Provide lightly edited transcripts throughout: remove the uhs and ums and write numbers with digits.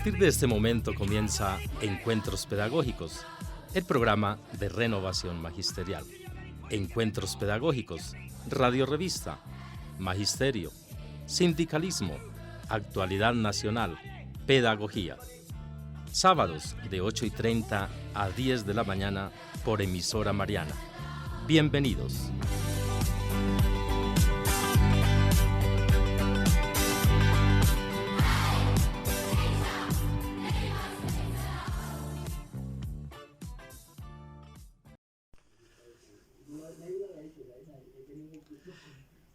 partir de este momento comienza Encuentros Pedagógicos, el programa de renovación magisterial. Encuentros Pedagógicos, Radio Revista, Magisterio, Sindicalismo, Actualidad Nacional, Pedagogía. Sábados de 8:30 a 10 de la mañana por emisora Mariana. Bienvenidos.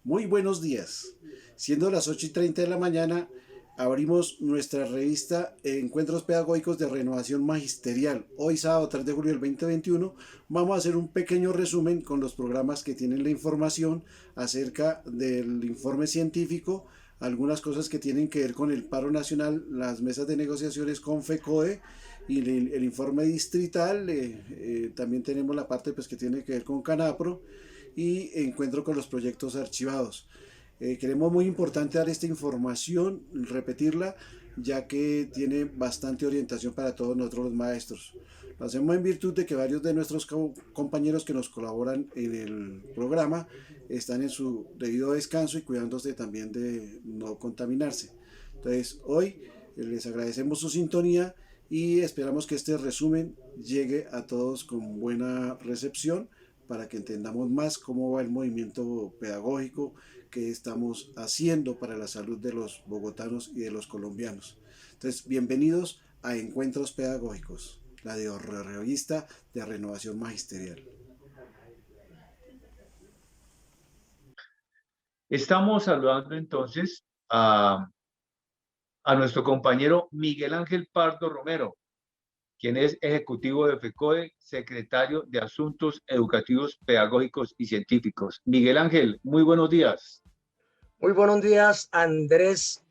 Muy buenos días. Siendo las 8:30 de la mañana, abrimos nuestra revista Encuentros Pedagógicos de Renovación Magisterial. Hoy, sábado 3 de julio del 2021, vamos a hacer un pequeño resumen con los programas que tienen la información acerca del informe científico, algunas cosas que tienen que ver con el paro nacional, las mesas de negociaciones con FECODE y el informe distrital. También tenemos la parte que tiene que ver con CANAPRO y encuentro con los proyectos archivados. Creemos muy importante dar esta información, repetirla, ya que tiene bastante orientación para todos nosotros los maestros. Lo hacemos en virtud de que varios de nuestros compañeros que nos colaboran en el programa están en su debido descanso y cuidándose también de no contaminarse. Entonces, hoy les agradecemos su sintonía y esperamos que este resumen llegue a todos con buena recepción, para que entendamos más cómo va el movimiento pedagógico que estamos haciendo para la salud de los bogotanos y de los colombianos. Entonces, bienvenidos a Encuentros Pedagógicos, la revista de Renovación Magisterial. Estamos saludando entonces a nuestro compañero Miguel Ángel Pardo Romero, quien es ejecutivo de FECODE, secretario de Asuntos Educativos, Pedagógicos y Científicos. Miguel Ángel, muy buenos días. Muy buenos días, Andrés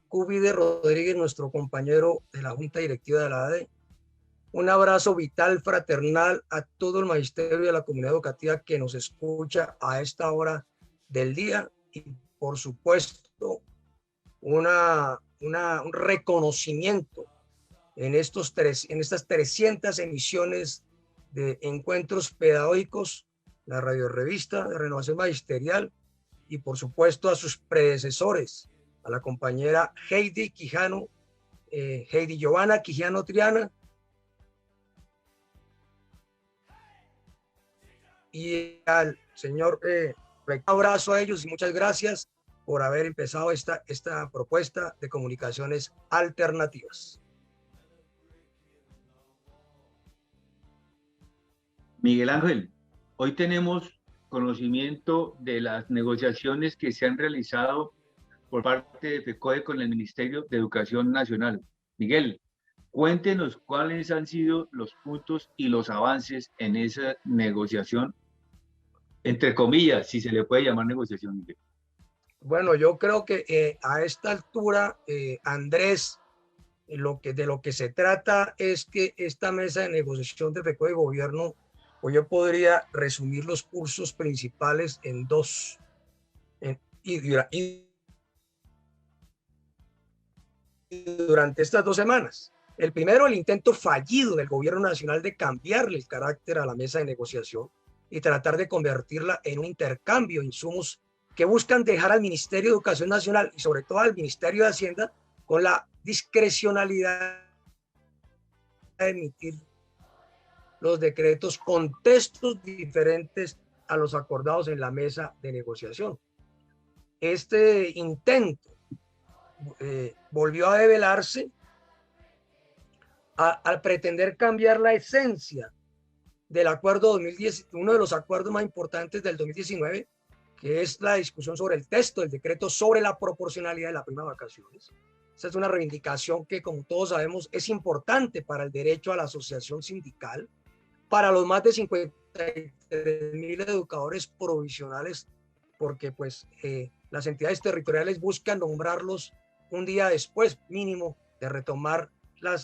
Cubide Rodríguez, nuestro compañero de la Junta Directiva de la ADE. Un abrazo vital, fraternal a todo el magisterio de la comunidad educativa que nos escucha a esta hora del día y, por supuesto, un reconocimiento en estas 300 emisiones de encuentros pedagógicos, la radiorrevista de Renovación Magisterial, y por supuesto a sus predecesores, a la compañera Heidi Giovanna Quijano Triana, y al señor, un abrazo a ellos y muchas gracias por haber empezado esta propuesta de comunicaciones alternativas. Miguel Ángel, hoy tenemos conocimiento de las negociaciones que se han realizado por parte de FECODE con el Ministerio de Educación Nacional. Miguel, cuéntenos cuáles han sido los puntos y los avances en esa negociación, entre comillas, si se le puede llamar negociación, Miguel. Bueno, yo creo que a esta altura, Andrés, de lo que se trata es que esta mesa de negociación de FECODE Gobierno, pues yo podría resumir los cursos principales en dos. Durante estas 2 semanas. El primero, el intento fallido del gobierno nacional de cambiarle el carácter a la mesa de negociación y tratar de convertirla en un intercambio de insumos que buscan dejar al Ministerio de Educación Nacional y sobre todo al Ministerio de Hacienda con la discrecionalidad de emitir los decretos con textos diferentes a los acordados en la mesa de negociación. Este intento volvió a develarse al pretender cambiar la esencia del acuerdo 2010, uno de los acuerdos más importantes del 2019, que es la discusión sobre el texto del decreto sobre la proporcionalidad de la prima de vacaciones. Esa es una reivindicación que, como todos sabemos, es importante para el derecho a la asociación sindical, para los más de 53.000 educadores provisionales, porque pues las entidades territoriales buscan nombrarlos un día después mínimo de retomar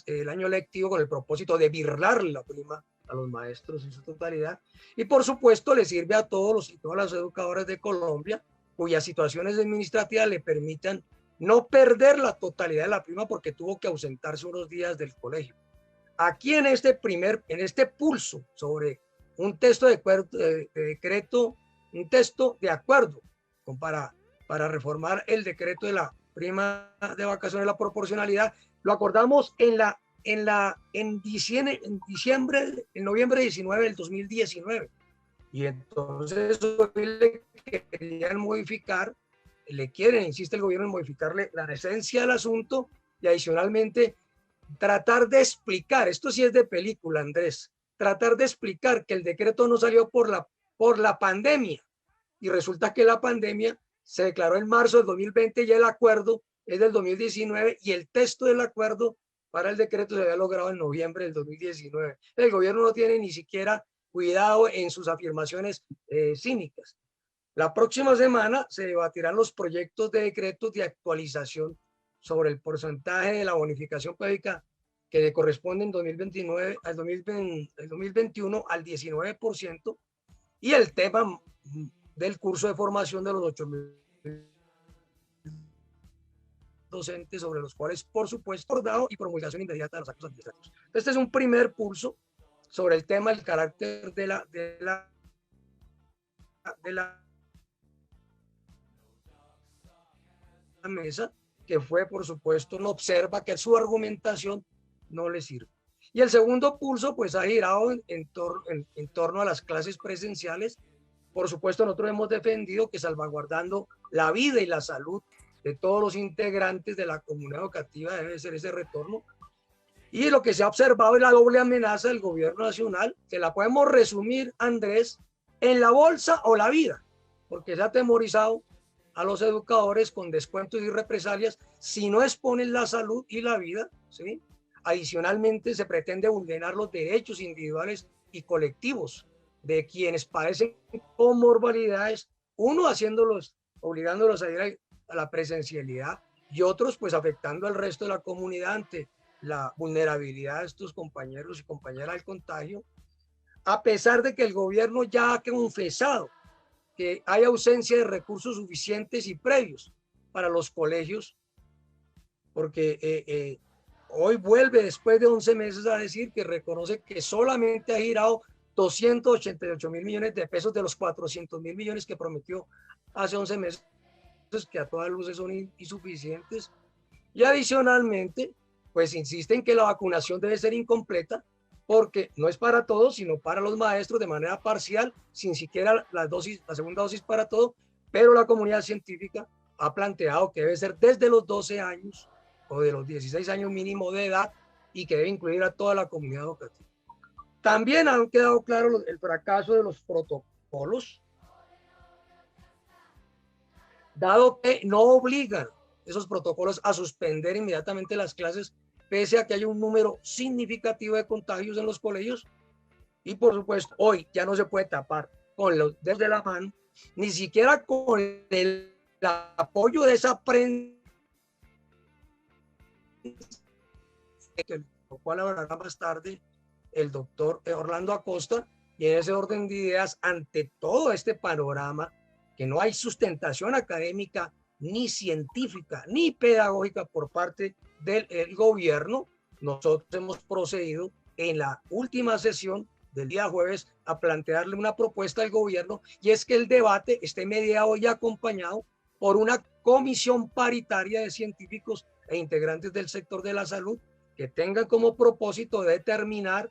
el año lectivo con el propósito de birlar la prima a los maestros en su totalidad. Y por supuesto le sirve a todos y todas las educadoras de Colombia cuyas situaciones administrativas le permitan no perder la totalidad de la prima porque tuvo que ausentarse unos días del colegio. Aquí en este pulso sobre un texto de decreto, un texto de acuerdo para reformar el decreto de la prima de vacaciones, la proporcionalidad, lo acordamos en noviembre 19 del 2019. Y entonces le querían modificar, insiste el gobierno en modificarle la esencia del asunto y adicionalmente tratar de explicar, esto sí es de película, Andrés, tratar de explicar que el decreto no salió por la pandemia y resulta que la pandemia se declaró en marzo del 2020 y el acuerdo es del 2019 y el texto del acuerdo para el decreto se había logrado en noviembre del 2019. El gobierno no tiene ni siquiera cuidado en sus afirmaciones cínicas. La próxima semana se debatirán los proyectos de decretos de actualización sobre el porcentaje de la bonificación pedagógica que le corresponde en 2021 al 19% y el tema del curso de formación de los 8.000 docentes sobre los cuales, por supuesto, acordado y promulgación inmediata de los actos administrativos. Este es un primer pulso sobre el tema del carácter de la mesa, que fue, por supuesto, no observa que su argumentación no le sirve. Y el segundo pulso, pues, ha girado en torno a las clases presenciales. Por supuesto, nosotros hemos defendido que salvaguardando la vida y la salud de todos los integrantes de la comunidad educativa debe ser ese retorno. Y lo que se ha observado es la doble amenaza del gobierno nacional, que la podemos resumir, Andrés, en la bolsa o la vida, porque se ha atemorizado a los educadores con descuentos y represalias si no exponen la salud y la vida, ¿sí? Adicionalmente, se pretende vulnerar los derechos individuales y colectivos de quienes padecen comorbilidades, uno obligándolos a ir a la presencialidad y otros pues afectando al resto de la comunidad ante la vulnerabilidad de estos compañeros y compañeras al contagio, a pesar de que el gobierno ya ha confesado que hay ausencia de recursos suficientes y previos para los colegios, porque hoy vuelve después de 11 meses a decir que reconoce que solamente ha girado 288.000 millones de pesos de los 400.000 millones que prometió hace 11 meses, que a todas luces son insuficientes. Y adicionalmente, pues insisten que la vacunación debe ser incompleta porque no es para todos, sino para los maestros de manera parcial, sin siquiera la segunda dosis para todos, pero la comunidad científica ha planteado que debe ser desde los 12 años o de los 16 años mínimo de edad y que debe incluir a toda la comunidad educativa. También han quedado claro el fracaso de los protocolos, dado que no obligan esos protocolos a suspender inmediatamente las clases, pese a que hay un número significativo de contagios en los colegios. Y por supuesto, hoy ya no se puede tapar con los dedos de la mano, ni siquiera con el apoyo de esa prensa, lo cual hablará más tarde el doctor Orlando Acosta. Y en ese orden de ideas, ante todo este panorama, que no hay sustentación académica, ni científica, ni pedagógica por parte del gobierno, nosotros hemos procedido en la última sesión del día jueves a plantearle una propuesta al gobierno, y es que el debate esté mediado y acompañado por una comisión paritaria de científicos e integrantes del sector de la salud que tengan como propósito determinar,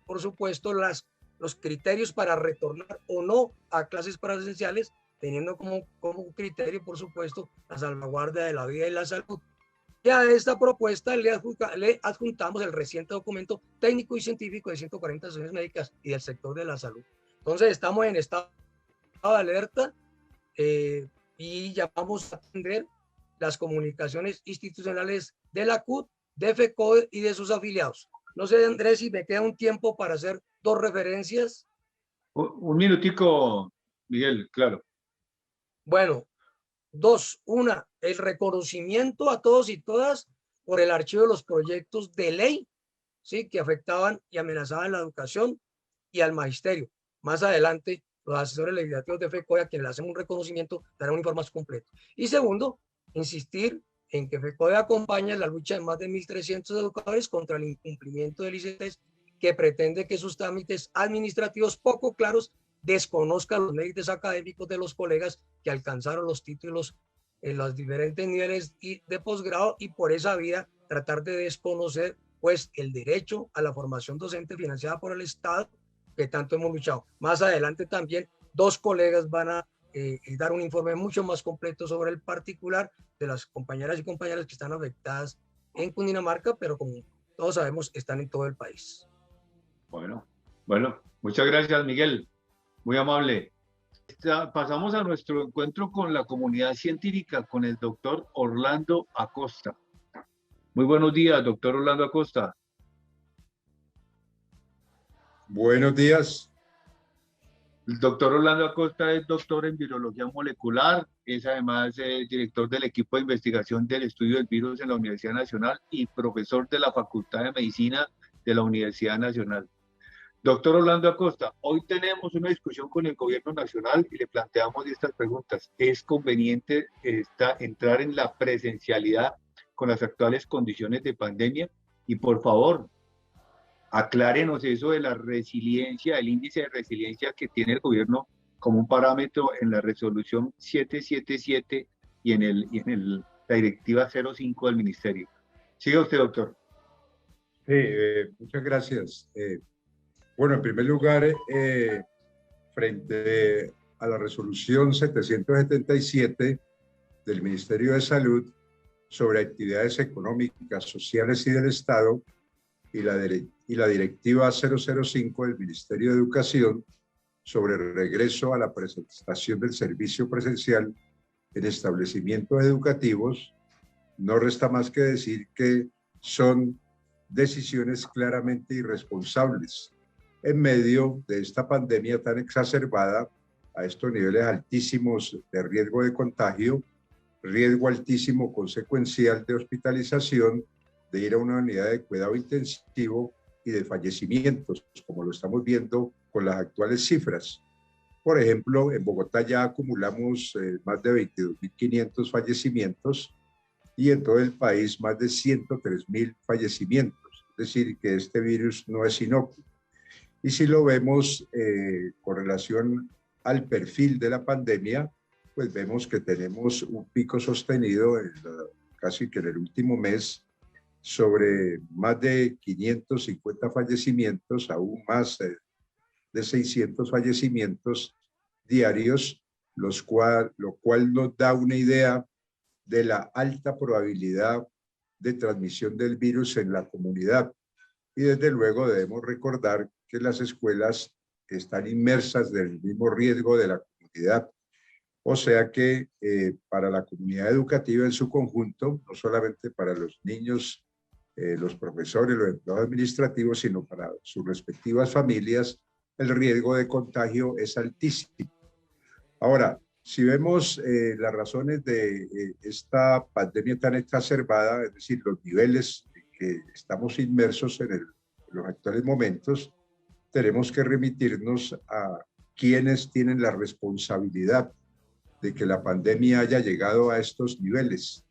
por supuesto, los criterios para retornar o no a clases presenciales, teniendo como criterio, por supuesto, la salvaguardia de la vida y la salud. Y a esta propuesta le adjuntamos el reciente documento técnico y científico de 140 asociaciones médicas y del sector de la salud. Entonces, estamos en estado de alerta y ya vamos a atender las comunicaciones institucionales de la CUT, de FECODE y de sus afiliados. No sé, Andrés, si me queda un tiempo para hacer dos referencias. Un minutico, Miguel, claro. Bueno, dos. Una, el reconocimiento a todos y todas por el archivo de los proyectos de ley, ¿sí?, que afectaban y amenazaban la educación y al magisterio. Más adelante, los asesores legislativos de FECODE, a quienes le hacen un reconocimiento, darán un informe más completo. Y segundo, insistir en que FECODE acompaña la lucha de más de 1.300 educadores contra el incumplimiento del ICETEX, que pretende que sus trámites administrativos poco claros desconozcan los méritos académicos de los colegas que alcanzaron los títulos en los diferentes niveles de posgrado, y por esa vía tratar de desconocer pues el derecho a la formación docente financiada por el Estado, que tanto hemos luchado. Más adelante también 2 colegas van a dar un informe mucho más completo sobre el particular de las compañeras y compañeros que están afectadas en Cundinamarca, pero como todos sabemos están en todo el país. Bueno, muchas gracias, Miguel, muy amable. Pasamos a nuestro encuentro con la comunidad científica, con el doctor Orlando Acosta. Muy buenos días, doctor Orlando Acosta. Buenos días. El doctor Orlando Acosta es doctor en virología molecular, es además director del equipo de investigación del estudio del virus en la Universidad Nacional y profesor de la Facultad de Medicina de la Universidad Nacional. Doctor Orlando Acosta, hoy tenemos una discusión con el gobierno nacional y le planteamos estas preguntas. ¿Es conveniente entrar en la presencialidad con las actuales condiciones de pandemia? Y por favor, aclárenos eso de la resiliencia, el índice de resiliencia que tiene el gobierno como un parámetro en la resolución 777 y en la directiva 05 del ministerio. Siga usted, doctor. Sí, muchas gracias. Bueno, en primer lugar, frente a la resolución 777 del Ministerio de Salud sobre actividades económicas, sociales y del Estado, y la directiva 005 del Ministerio de Educación sobre el regreso a la prestación del servicio presencial en establecimientos educativos, no resta más que decir que son decisiones claramente irresponsables en medio de esta pandemia tan exacerbada, a estos niveles altísimos de riesgo de contagio, riesgo altísimo consecuencial de hospitalización, de ir a una unidad de cuidado intensivo y de fallecimientos, como lo estamos viendo con las actuales cifras. Por ejemplo, en Bogotá ya acumulamos más de 22.500 fallecimientos y en todo el país más de 103.000 fallecimientos. Es decir, que este virus no es inocuo. Y si lo vemos con relación al perfil de la pandemia, pues vemos que tenemos un pico sostenido casi que en el último mes sobre más de 550 fallecimientos, aún más de 600 fallecimientos diarios, lo cual nos da una idea de la alta probabilidad de transmisión del virus en la comunidad. Y desde luego debemos recordar que las escuelas están inmersas del mismo riesgo de la comunidad. O sea que para la comunidad educativa en su conjunto, no solamente para los niños, los profesores, los empleados administrativos, sino para sus respectivas familias, el riesgo de contagio es altísimo. Ahora, si vemos las razones de esta pandemia tan exacerbada, es decir, los niveles que estamos inmersos en los actuales momentos, tenemos que remitirnos a quienes tienen la responsabilidad de que la pandemia haya llegado a estos niveles.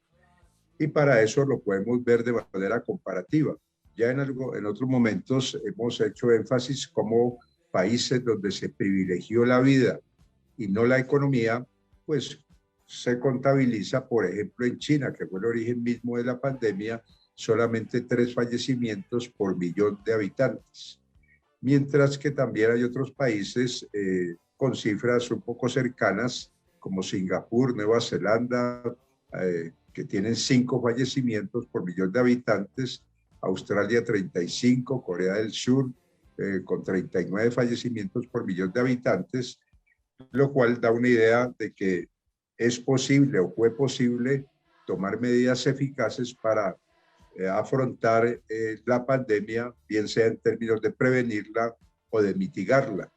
Y para eso lo podemos ver de manera comparativa. Ya en otros momentos hemos hecho énfasis como países donde se privilegió la vida y no la economía, pues se contabiliza, por ejemplo, en China, que fue el origen mismo de la pandemia, solamente 3 fallecimientos por millón de habitantes. Mientras que también hay otros países con cifras un poco cercanas, como Singapur, Nueva Zelanda, que tienen 5 fallecimientos por millón de habitantes, Australia 35, Corea del Sur con 39 fallecimientos por millón de habitantes, lo cual da una idea de que es posible o fue posible tomar medidas eficaces para afrontar la pandemia, bien sea en términos de prevenirla o de mitigarla,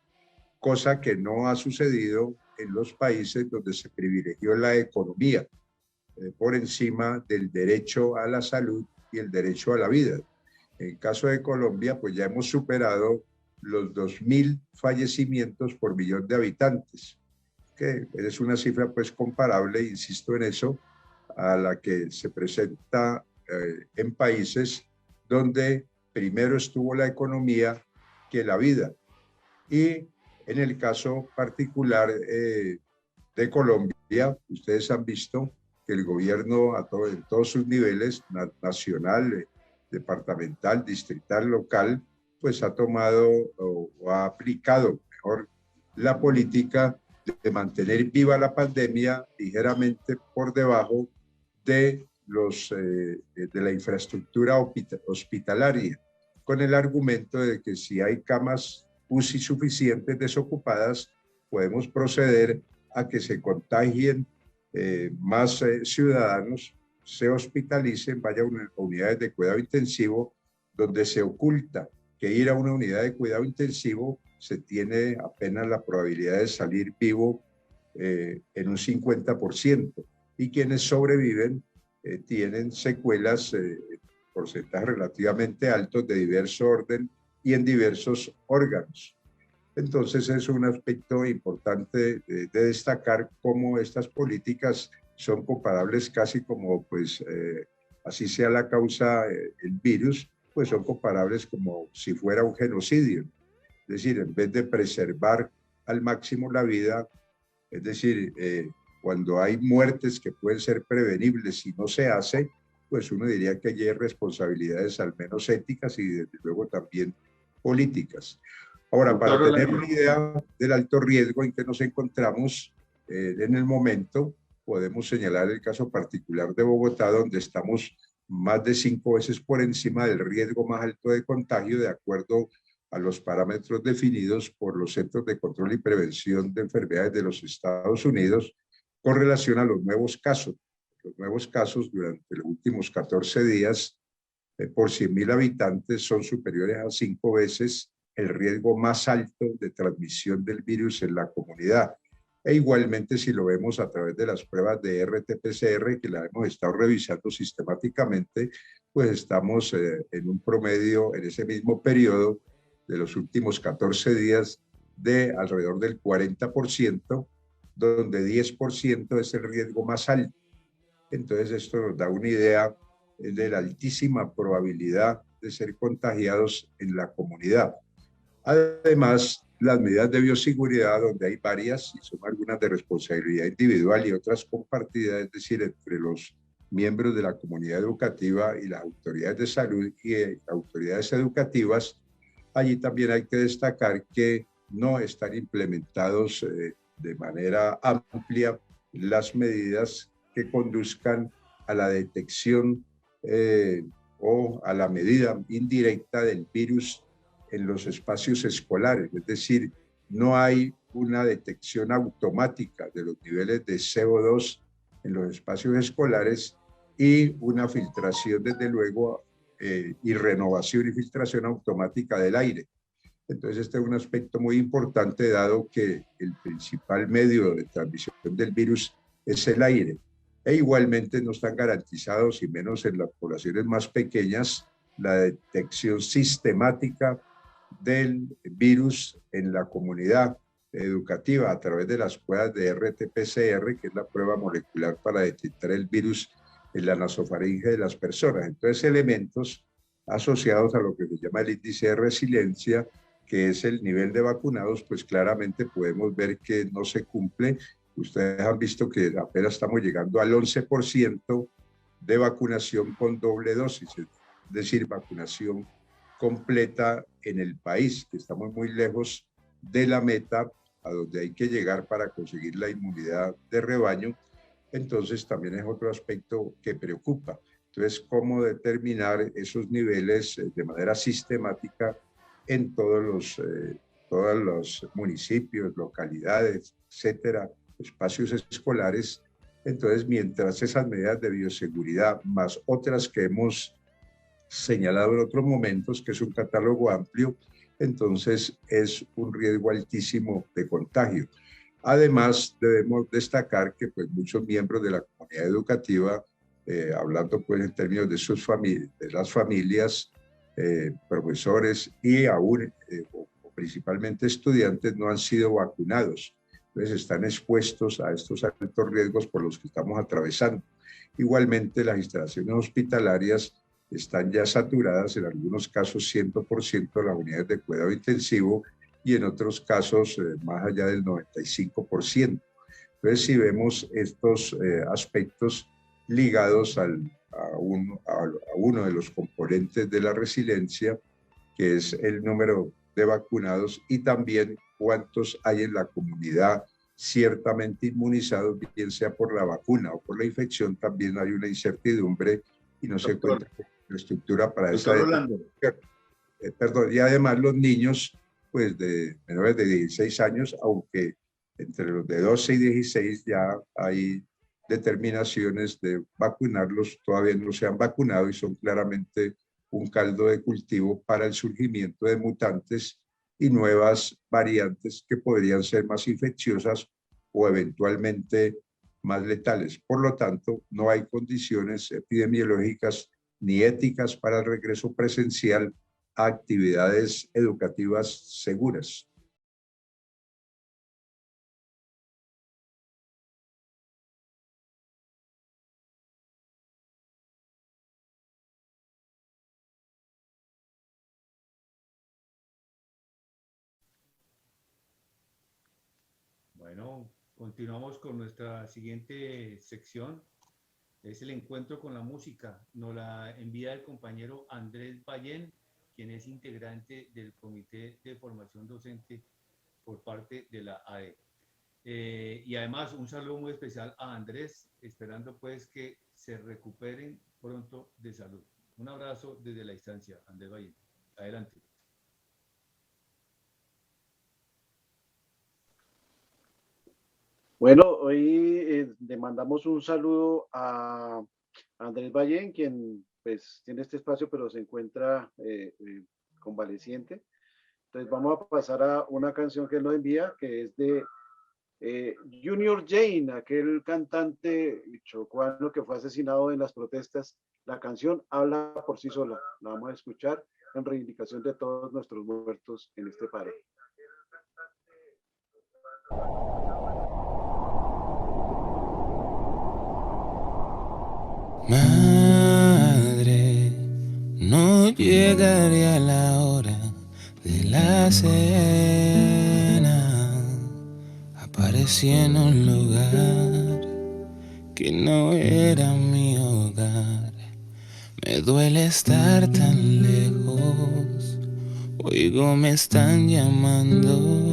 cosa que no ha sucedido en los países donde se privilegió la economía por encima del derecho a la salud y el derecho a la vida. En el caso de Colombia, pues ya hemos superado los 2.000 fallecimientos por millón de habitantes, que es una cifra pues comparable, insisto en eso, a la que se presenta en países donde primero estuvo la economía que la vida. Y en el caso particular de Colombia, ustedes han visto que el gobierno en todos sus niveles, nacional, departamental, distrital, local, pues ha tomado o ha aplicado mejor la política de mantener viva la pandemia ligeramente por debajo de la infraestructura hospitalaria, con el argumento de que si hay camas UCI suficientes desocupadas, podemos proceder a que se contagien más ciudadanos, se hospitalicen, vayan a unidades de cuidado intensivo, donde se oculta que ir a una unidad de cuidado intensivo se tiene apenas la probabilidad de salir vivo en un 50%, y quienes sobreviven tienen secuelas, porcentajes relativamente altos de diverso orden y en diversos órganos. Entonces es un aspecto importante de destacar cómo estas políticas son comparables casi como, pues, así sea la causa, el virus, pues son comparables como si fuera un genocidio. Es decir, en vez de preservar al máximo la vida, es decir, cuando hay muertes que pueden ser prevenibles y no se hace, pues uno diría que allí hay responsabilidades al menos éticas y desde luego también políticas. Ahora, para tener una idea del alto riesgo en que nos encontramos en el momento, podemos señalar el caso particular de Bogotá, donde estamos más de 5 veces por encima del riesgo más alto de contagio, de acuerdo a los parámetros definidos por los Centros de Control y Prevención de Enfermedades de los Estados Unidos, con relación a los nuevos casos. Los nuevos casos durante los últimos 14 días por 100.000 habitantes son superiores a 5 veces el riesgo más alto de transmisión del virus en la comunidad. E igualmente, si lo vemos a través de las pruebas de RT-PCR, que la hemos estado revisando sistemáticamente, pues estamos en un promedio en ese mismo periodo de los últimos 14 días de alrededor del 40%, donde 10% es el riesgo más alto. Entonces esto nos da una idea de la altísima probabilidad de ser contagiados en la comunidad. Además, las medidas de bioseguridad, donde hay varias, y son algunas de responsabilidad individual y otras compartidas, es decir, entre los miembros de la comunidad educativa y las autoridades de salud y autoridades educativas, allí también hay que destacar que no están implementados de manera amplia las medidas que conduzcan a la detección o a la medida indirecta del virus en los espacios escolares. Es decir, no hay una detección automática de los niveles de CO2 en los espacios escolares y una filtración, desde luego, y renovación y filtración automática del aire. Entonces, este es un aspecto muy importante, dado que el principal medio de transmisión del virus es el aire. E igualmente no están garantizados, y menos en las poblaciones más pequeñas, la detección sistemática del virus en la comunidad educativa a través de las pruebas de RT-PCR, que es la prueba molecular para detectar el virus en la nasofaringe de las personas. Entonces, elementos asociados a lo que se llama el índice de resiliencia, que es el nivel de vacunados, pues claramente podemos ver que no se cumple. Ustedes han visto que apenas estamos llegando al 11% de vacunación con doble dosis, es decir, vacunación completa en el país, que estamos muy lejos de la meta a donde hay que llegar para conseguir la inmunidad de rebaño. Entonces también es otro aspecto que preocupa. Entonces, ¿cómo determinar esos niveles de manera sistemática en todos los municipios, localidades, etcétera, espacios escolares? Entonces, mientras esas medidas de bioseguridad, más otras que hemos señalado en otros momentos, que es un catálogo amplio, entonces es un riesgo altísimo de contagio. Además, debemos destacar que pues, muchos miembros de la comunidad educativa, hablando pues en términos de sus familias, de las familias, profesores y aún o principalmente estudiantes, no han sido vacunados. Entonces están expuestos a estos altos riesgos por los que estamos atravesando. Igualmente, las instalaciones hospitalarias están ya saturadas, en algunos casos 100% las unidades de cuidado intensivo y en otros casos más allá del 95%. Entonces, si vemos estos aspectos ligados a uno de los componentes de la resiliencia, que es el número de vacunados y también cuántos hay en la comunidad ciertamente inmunizados, bien sea por la vacuna o por la infección, también hay una incertidumbre y no se cuenta con la estructura para esa y además los niños pues de menores de 16 años, aunque entre los de 12 y 16 ya hay determinaciones de vacunarlos, todavía no se han vacunado y son claramente un caldo de cultivo para el surgimiento de mutantes y nuevas variantes que podrían ser más infecciosas o eventualmente más letales. Por lo tanto, no hay condiciones epidemiológicas ni éticas para el regreso presencial a actividades educativas seguras. Bueno, continuamos con nuestra siguiente sección. Es el encuentro con la música. Nos la envía el compañero Andrés Ballén, quien es integrante del Comité de Formación Docente por parte de la AE. Y además un saludo muy especial a Andrés, esperando pues que se recuperen pronto de salud. Un abrazo desde la distancia, Andrés Ballén. Adelante. Bueno, hoy le mandamos un saludo a Andrés Ballén, quien pues tiene este espacio pero se encuentra convaleciente. Entonces vamos a pasar a una canción que él nos envía, que es de Junior Jane, aquel cantante chocuano que fue asesinado en las protestas. La canción habla por sí sola, la vamos a escuchar en reivindicación de todos nuestros muertos en este paro. Madre, no llegaré a la hora de la cena. Aparecí en un lugar que no era mi hogar. Me duele estar tan lejos. Oigo, me están llamando.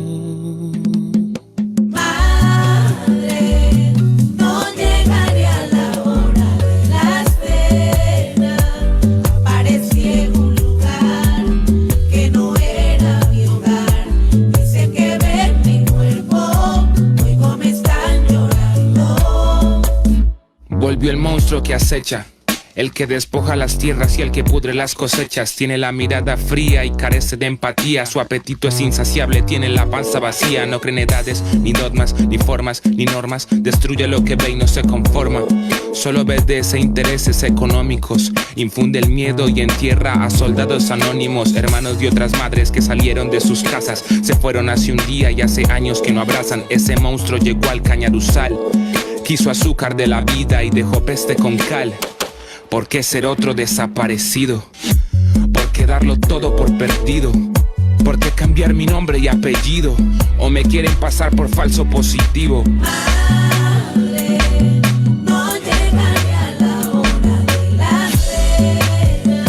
Volvió el monstruo que acecha, el que despoja las tierras y el que pudre las cosechas. Tiene la mirada fría y carece de empatía. Su apetito es insaciable, tiene la panza vacía. No cree en edades, ni dogmas, ni formas, ni normas. Destruye lo que ve y no se conforma. Solo obedece intereses económicos. Infunde el miedo y entierra a soldados anónimos. Hermanos de otras madres que salieron de sus casas. Se fueron hace un día y hace años que no abrazan. Ese monstruo llegó al Cañaduzal. Quiso azúcar de la vida y dejó peste con cal. ¿Por qué ser otro desaparecido? ¿Por qué darlo todo por perdido? ¿Por qué cambiar mi nombre y apellido? ¿O me quieren pasar por falso positivo? Madre, no llegaré a la hora de la cena.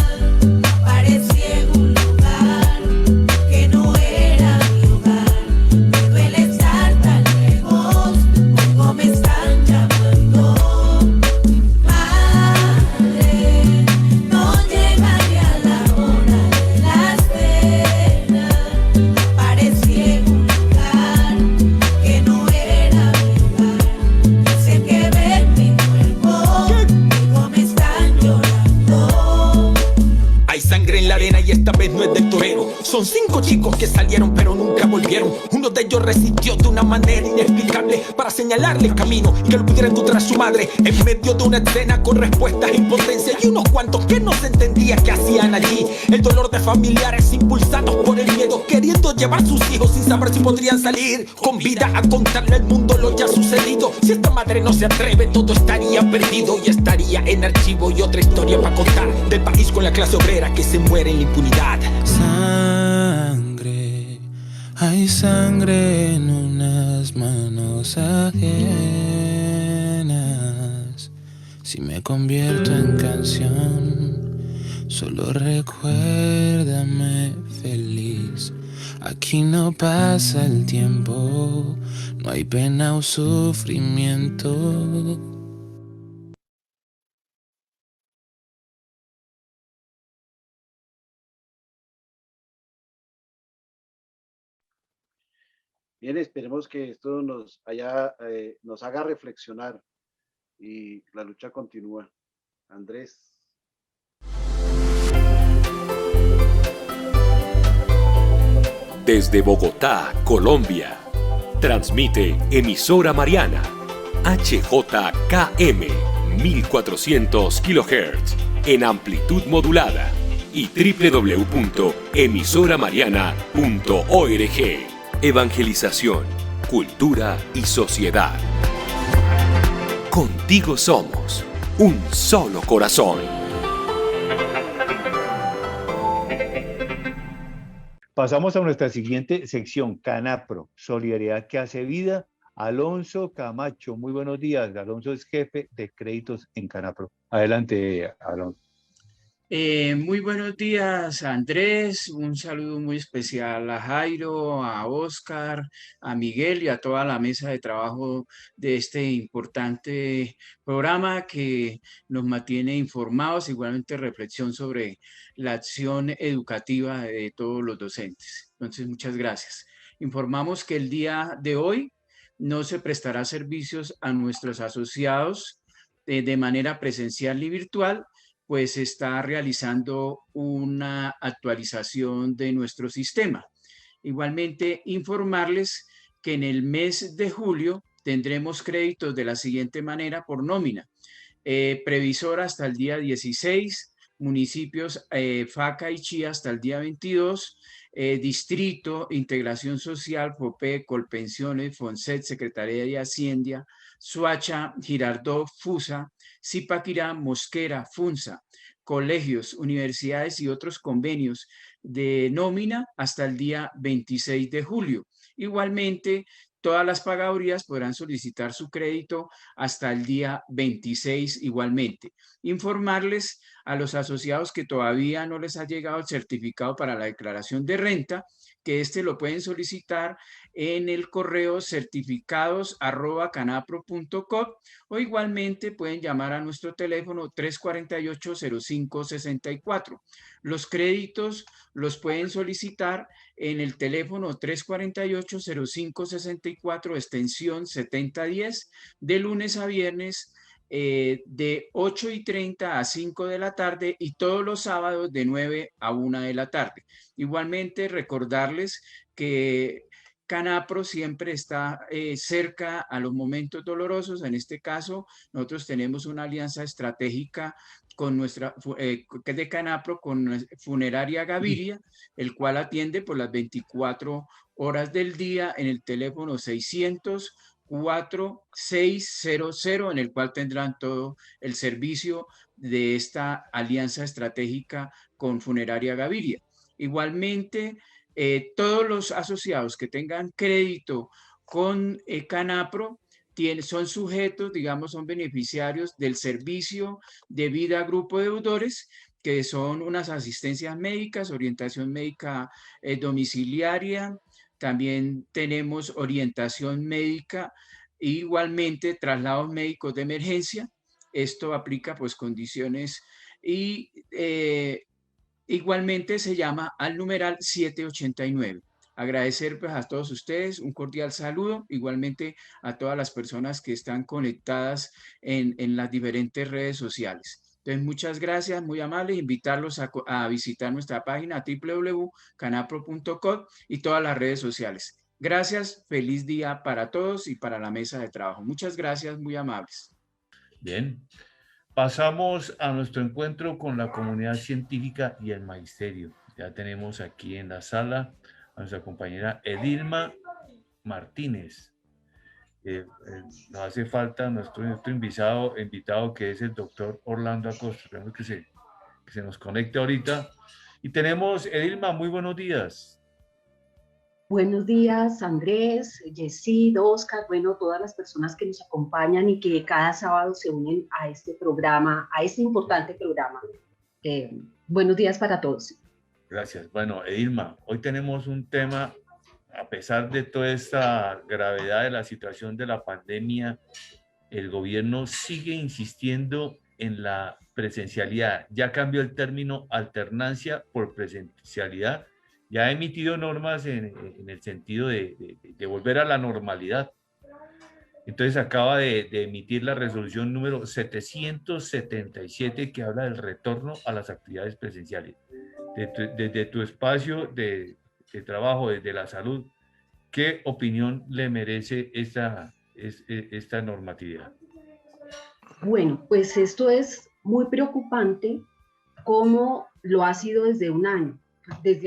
Aparecí en un lugar que no era mi hogar. Me duele estar tan lejos, oigo me están llamando. Esta vez no es del torero. Son 5 chicos que salieron pero nunca volvieron. Uno de ellos mundo resistió de una manera inexplicable para señalarle el camino y que lo pudiera encontrar su madre en medio de una escena con respuestas impotencia y unos cuantos que no se entendía que hacían allí. El dolor de familiares impulsados por el miedo, queriendo llevar sus hijos sin saber si podrían salir con vida a contarle al mundo lo ya sucedido. Si esta madre no se atreve, todo estaría perdido y estaría en archivo y otra historia para contar del país con la clase obrera que se muere en la impunidad. Sangre, hay sangre en unas manos ajenas. Si me convierto en canción, solo recuérdame feliz. Aquí no pasa el tiempo, no hay pena o sufrimiento. Bien, esperemos que esto nos haga reflexionar y la lucha continúa. Andrés. Desde Bogotá, Colombia, transmite Emisora Mariana, HJKM 1400 kHz en amplitud modulada y www.emisoramariana.org. Evangelización, cultura y sociedad. Contigo somos un solo corazón. Pasamos a nuestra siguiente sección, Canapro, Solidaridad que hace vida. Alonso Camacho, muy buenos días. Alonso es jefe de créditos en Canapro. Adelante, Alonso. Muy buenos días, Andrés. Un saludo muy especial a Jairo, a Oscar, a Miguel y a toda la mesa de trabajo de este importante programa que nos mantiene informados, igualmente reflexión sobre la acción educativa de todos los docentes. Entonces, muchas gracias. Informamos que el día de hoy no se prestará servicios a nuestros asociados de manera presencial y virtual, pues está realizando una actualización de nuestro sistema. Igualmente, informarles que en el mes de julio tendremos créditos de la siguiente manera por nómina. Previsora hasta el día 16, municipios Faca y Chía hasta el día 22, Distrito, Integración Social, FOPE, Colpensiones, FONSET, Secretaría de Hacienda, Soacha, Girardot, FUSA, Zipaquirá, Mosquera, FUNSA, colegios, universidades y otros convenios de nómina hasta el día 26 de julio. Igualmente, todas las pagadurías podrán solicitar su crédito hasta el día 26 igualmente. Informarles a los asociados que todavía no les ha llegado el certificado para la declaración de renta, que lo pueden solicitar en el correo certificados@canapro.com o igualmente pueden llamar a nuestro teléfono 348-0564. Los créditos los pueden solicitar en el teléfono 348-0564 extensión 7010 de lunes a viernes de 8:30 a 5 de la tarde y todos los sábados de 9 a 1 de la tarde. Igualmente recordarles que Canapro siempre está cerca a los momentos dolorosos. En este caso, nosotros tenemos una alianza estratégica con nuestra de Canapro con Funeraria Gaviria, el cual atiende por las 24 horas del día en el teléfono 600-4600, en el cual tendrán todo el servicio de esta alianza estratégica con Funeraria Gaviria. Igualmente, todos los asociados que tengan crédito con Canapro son sujetos, digamos, son beneficiarios del servicio de vida a grupo de deudores, que son unas asistencias médicas, orientación médica domiciliaria. También tenemos orientación médica e igualmente traslados médicos de emergencia. Esto aplica pues condiciones y igualmente se llama al numeral 789. Agradecer pues a todos ustedes, un cordial saludo, igualmente a todas las personas que están conectadas en las diferentes redes sociales. Entonces, muchas gracias, muy amables, invitarlos a visitar nuestra página www.canapro.com y todas las redes sociales. Gracias, feliz día para todos y para la mesa de trabajo. Muchas gracias, muy amables. Bien, pasamos a nuestro encuentro con la comunidad científica y el magisterio. Ya tenemos aquí en la sala a nuestra compañera Edilma Martínez. Nos hace falta nuestro invitado que es el doctor Orlando Acosta. Esperemos que se nos conecte ahorita. Y tenemos, Edilma, muy buenos días. Buenos días, Andrés, Yesid, Oscar, bueno, todas las personas que nos acompañan y que cada sábado se unen a este programa, a este importante programa. Buenos días para todos. Gracias. Bueno, Edilma, hoy tenemos un tema, a pesar de toda esta gravedad de la situación de la pandemia, el gobierno sigue insistiendo en la presencialidad. Ya cambió el término alternancia por presencialidad. Ya ha emitido normas en el sentido de volver a la normalidad. Entonces acaba de emitir la resolución número 777 que habla del retorno a las actividades presenciales. Desde tu espacio de trabajo, desde la salud, ¿qué opinión le merece esta normatividad? Bueno, pues esto es muy preocupante, como lo ha sido desde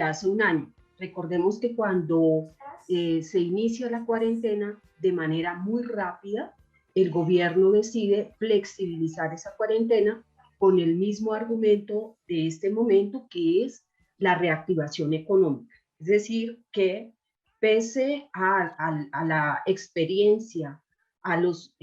hace un año. Recordemos que cuando se inicia la cuarentena, de manera muy rápida, el gobierno decide flexibilizar esa cuarentena con el mismo argumento de este momento, que es la reactivación económica. Es decir, que pese a la experiencia, a los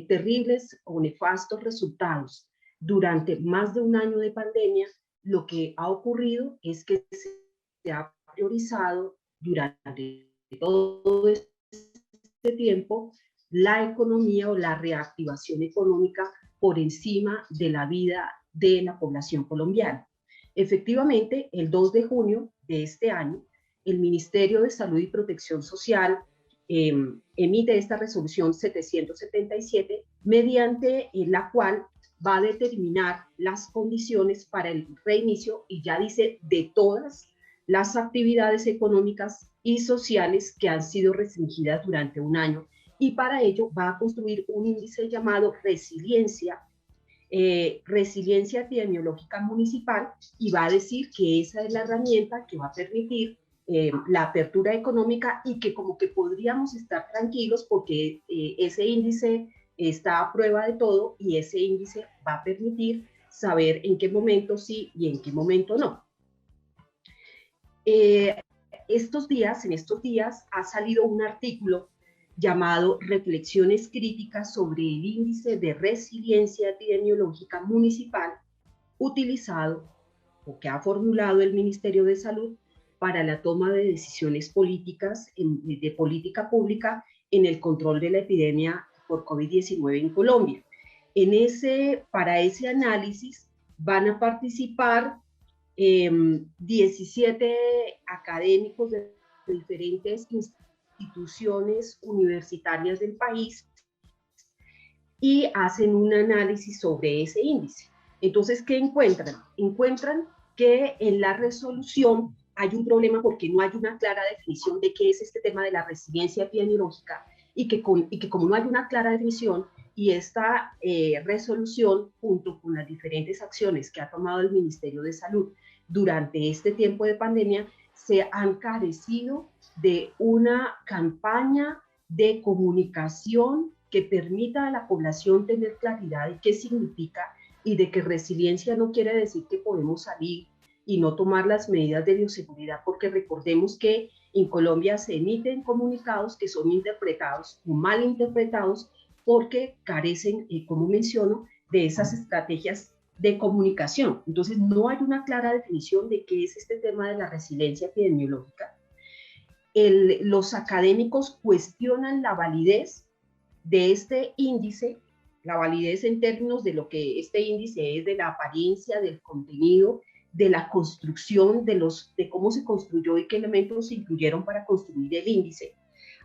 terribles o nefastos resultados durante más de un año de pandemia, lo que ha ocurrido es que se ha priorizado durante todo este tiempo la economía o la reactivación económica por encima de la vida de la población colombiana. Efectivamente, el 2 de junio de este año, el Ministerio de Salud y Protección Social emite esta resolución 777, mediante la cual va a determinar las condiciones para el reinicio, y ya dice, de todas las actividades económicas y sociales que han sido restringidas durante un año, y para ello va a construir un índice llamado resiliencia epidemiológica municipal, y va a decir que esa es la herramienta que va a permitir la apertura económica, y que como que podríamos estar tranquilos porque ese índice está a prueba de todo, y ese índice va a permitir saber en qué momento sí y en qué momento no. En estos días ha salido un artículo llamado Reflexiones críticas sobre el índice de resiliencia epidemiológica municipal, utilizado o que ha formulado el Ministerio de Salud para la toma de decisiones políticas de política pública en el control de la epidemia por COVID-19 en Colombia. Para ese análisis van a participar 17 académicos de diferentes instituciones universitarias del país, y hacen un análisis sobre ese índice. Entonces, ¿qué encuentran? Encuentran que en la resolución hay un problema porque no hay una clara definición de qué es este tema de la resiliencia epidemiológica, y que como no hay una clara definición, y esta resolución, junto con las diferentes acciones que ha tomado el Ministerio de Salud durante este tiempo de pandemia, se han carecido de una campaña de comunicación que permita a la población tener claridad de qué significa, y de que resiliencia no quiere decir que podemos salir y no tomar las medidas de bioseguridad, porque recordemos que en Colombia se emiten comunicados que son interpretados o mal interpretados porque carecen, como menciono, de esas estrategias de comunicación. Entonces, no hay una clara definición de qué es este tema de la resiliencia epidemiológica. Los académicos cuestionan la validez de este índice, la validez en términos de lo que este índice es, de la apariencia, del contenido, de la construcción, de cómo se construyó y qué elementos se incluyeron para construir el índice.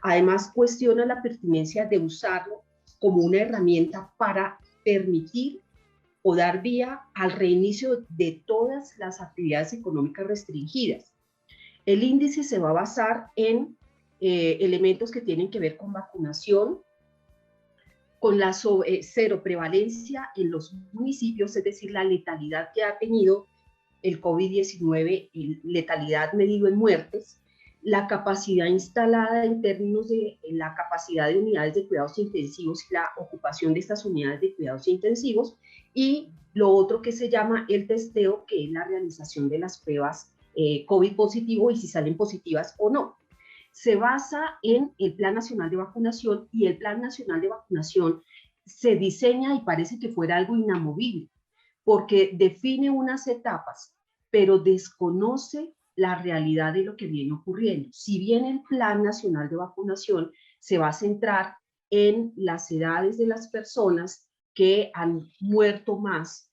Además, cuestiona la pertinencia de usarlo como una herramienta para permitir o dar vía al reinicio de todas las actividades económicas restringidas. El índice se va a basar en elementos que tienen que ver con vacunación, con la cero prevalencia en los municipios, es decir, la letalidad que ha tenido el COVID-19, letalidad medido en muertes, la capacidad instalada en términos de la capacidad de unidades de cuidados intensivos y la ocupación de estas unidades de cuidados intensivos, y lo otro que se llama el testeo, que es la realización de las pruebas COVID positivo y si salen positivas o no. Se basa en el Plan Nacional de Vacunación, y el Plan Nacional de Vacunación se diseña y parece que fuera algo inamovible, porque define unas etapas, pero desconoce la realidad de lo que viene ocurriendo. Si bien el Plan Nacional de Vacunación se va a centrar en las edades de las personas que han muerto más,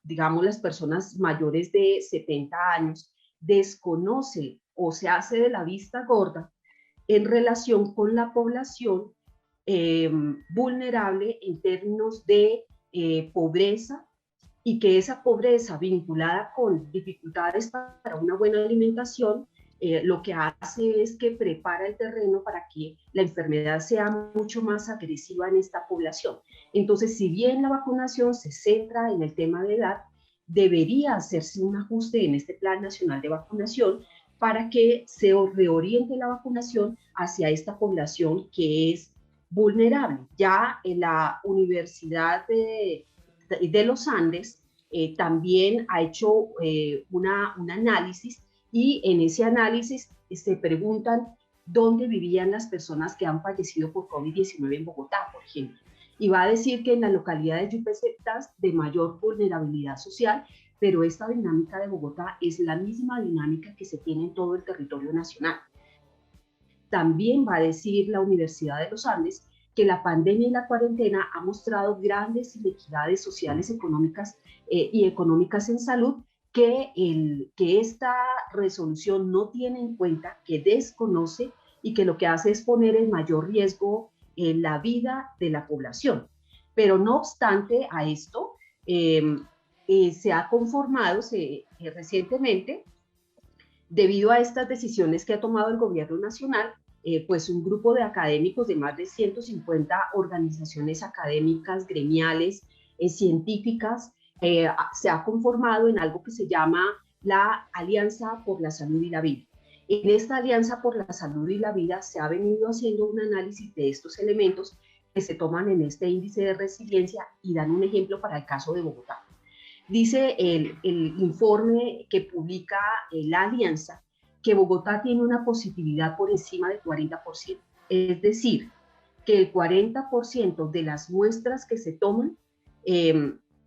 digamos las personas mayores de 70 años, desconoce o se hace de la vista gorda en relación con la población vulnerable en términos de pobreza, y que esa pobreza vinculada con dificultades para una buena alimentación, lo que hace es que prepara el terreno para que la enfermedad sea mucho más agresiva en esta población. Entonces, si bien la vacunación se centra en el tema de edad, debería hacerse un ajuste en este Plan Nacional de Vacunación para que se reoriente la vacunación hacia esta población que es vulnerable. Ya en la Universidad de los Andes también ha hecho un análisis, y en ese análisis se preguntan dónde vivían las personas que han fallecido por COVID-19 en Bogotá, por ejemplo. Y va a decir que en las localidades yupecentas de mayor vulnerabilidad social, pero esta dinámica de Bogotá es la misma dinámica que se tiene en todo el territorio nacional. También va a decir la Universidad de los Andes que la pandemia y la cuarentena ha mostrado grandes inequidades sociales, económicas y económicas en salud, que esta resolución no tiene en cuenta, que desconoce, y que lo que hace es poner en mayor riesgo la vida de la población. Pero no obstante a esto, se ha conformado recientemente, debido a estas decisiones que ha tomado el gobierno nacional, pues un grupo de académicos de más de 150 organizaciones académicas, gremiales, científicas, se ha conformado en algo que se llama la Alianza por la Salud y la Vida. En esta Alianza por la Salud y la Vida se ha venido haciendo un análisis de estos elementos que se toman en este índice de resiliencia, y dan un ejemplo para el caso de Bogotá. Dice el informe que publica la Alianza que Bogotá tiene una positividad por encima del 40%, es decir, que el 40% de las muestras que se toman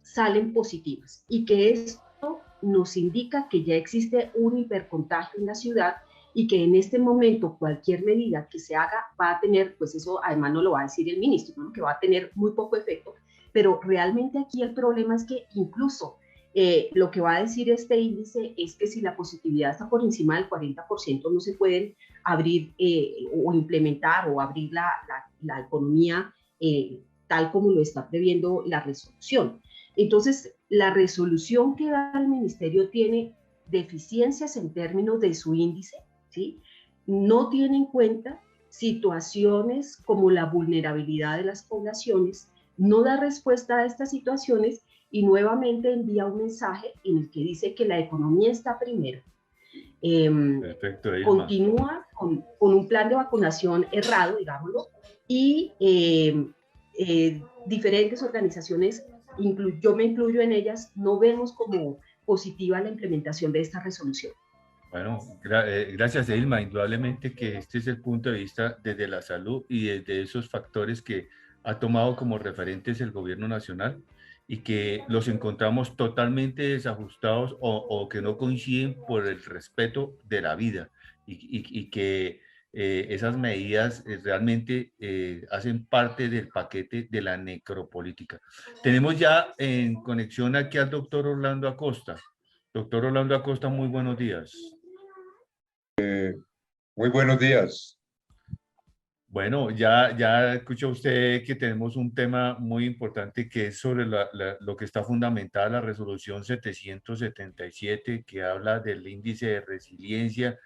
salen positivas, y que esto nos indica que ya existe un hipercontagio en la ciudad, y que en este momento cualquier medida que se haga va a tener, pues eso además no lo va a decir el ministro, ¿no? Que va a tener muy poco efecto, pero realmente aquí el problema es que incluso lo que va a decir este índice es que si la positividad está por encima del 40%, no se pueden abrir o implementar o abrir la economía tal como lo está previendo la resolución. Entonces, la resolución que da el ministerio tiene deficiencias en términos de su índice, ¿sí? No tiene en cuenta situaciones como la vulnerabilidad de las poblaciones, no da respuesta a estas situaciones, y nuevamente envía un mensaje en el que dice que la economía está primero. Perfecto, continúa con un plan de vacunación errado, digámoslo, y diferentes organizaciones, yo me incluyo en ellas, no vemos como positiva la implementación de esta resolución. Bueno, gracias, Ilma. Indudablemente que este es el punto de vista desde la salud y desde esos factores que ha tomado como referentes el gobierno nacional, y que los encontramos totalmente desajustados o que no coinciden por el respeto de la vida, y que esas medidas realmente hacen parte del paquete de la necropolítica. Tenemos ya en conexión aquí al doctor Orlando Acosta. Doctor Orlando Acosta, muy buenos días. Muy buenos días. Bueno, ya escuchó usted que tenemos un tema muy importante, que es sobre lo que está fundamentada la resolución 777, que habla del índice de resiliencia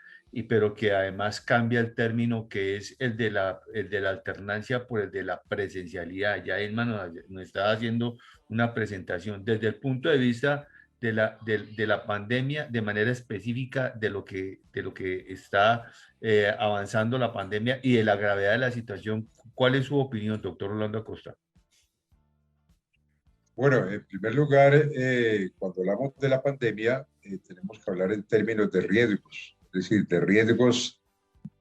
pero que además cambia el término que es el de la alternancia por el de la presencialidad. Ya Elma nos estaba haciendo una presentación desde el punto de vista de la pandemia, de manera específica de lo que está avanzando la pandemia y de la gravedad de la situación. ¿Cuál es su opinión, doctor Rolando Acosta? Bueno, en primer lugar, cuando hablamos de la pandemia, tenemos que hablar en términos de riesgos, es decir, de riesgos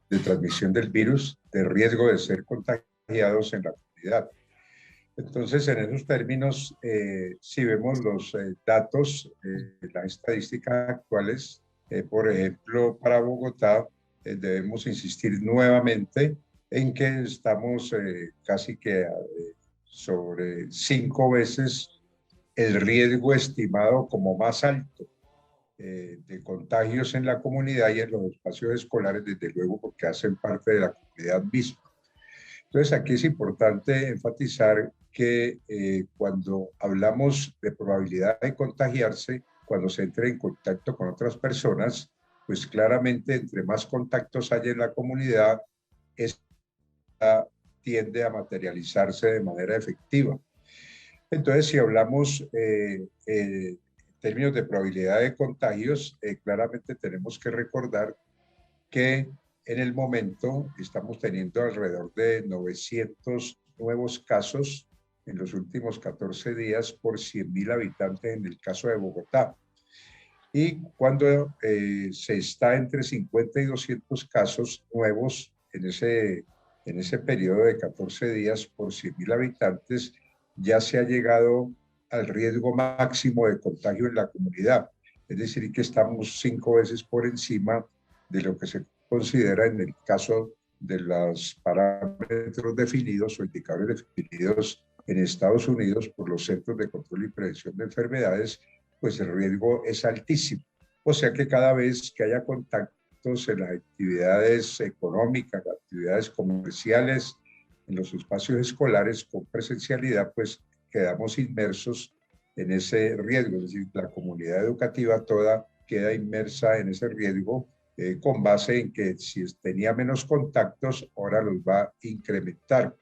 de transmisión del virus, de riesgo de ser contagiados en la comunidad. Entonces, en esos términos, si vemos los datos, las estadísticas actuales, por ejemplo, para Bogotá, debemos insistir nuevamente en que estamos casi que sobre 5 veces el riesgo estimado como más alto de contagios en la comunidad y en los espacios escolares, desde luego, porque hacen parte de la comunidad misma. Entonces, aquí es importante enfatizar que cuando hablamos de probabilidad de contagiarse, cuando se entra en contacto con otras personas, pues claramente entre más contactos hay en la comunidad, esta tiende a materializarse de manera efectiva. Entonces, si hablamos en términos de probabilidad de contagios, claramente tenemos que recordar que en el momento estamos teniendo alrededor de 900 nuevos casos en los últimos 14 días por 100.000 habitantes en el caso de Bogotá. Y cuando se está entre 50 y 200 casos nuevos en ese periodo de 14 días por 100.000 habitantes, ya se ha llegado al riesgo máximo de contagio en la comunidad. Es decir, que estamos 5 veces por encima de lo que se considera en el caso de los parámetros definidos o indicadores definidos en Estados Unidos por los Centros de Control y Prevención de Enfermedades, pues el riesgo es altísimo. O sea que cada vez que haya contactos en las actividades económicas, actividades comerciales, en los espacios escolares con presencialidad, pues quedamos inmersos en ese riesgo. Es decir, la comunidad educativa toda queda inmersa en ese riesgo con base en que si tenía menos contactos, ahora los va a incrementar.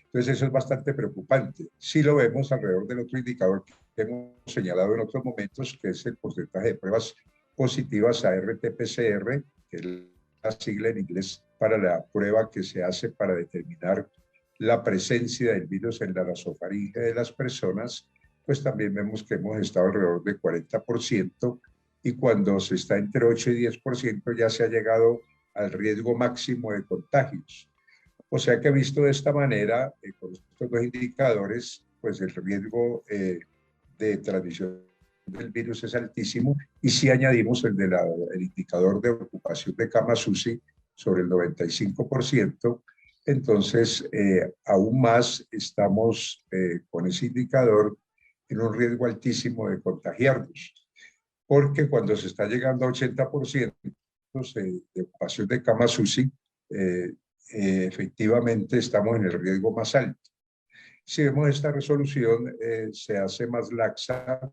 Entonces eso es bastante preocupante. Si lo vemos alrededor del otro indicador que hemos señalado en otros momentos, que es el porcentaje de pruebas positivas a RT-PCR, que es la sigla en inglés para la prueba que se hace para determinar la presencia del virus en la nasofaringe de las personas, pues también vemos que hemos estado alrededor de 40%, y cuando se está entre 8 y 10% ya se ha llegado al riesgo máximo de contagios. O sea que visto de esta manera, con estos dos indicadores, pues el riesgo de transmisión del virus es altísimo, y si añadimos el indicador de ocupación de camas UCI sobre el 95%, entonces aún más estamos con ese indicador en un riesgo altísimo de contagiarnos, porque cuando se está llegando a 80% de ocupación de camas UCI, efectivamente estamos en el riesgo más alto. Si vemos esta resolución, se hace más laxa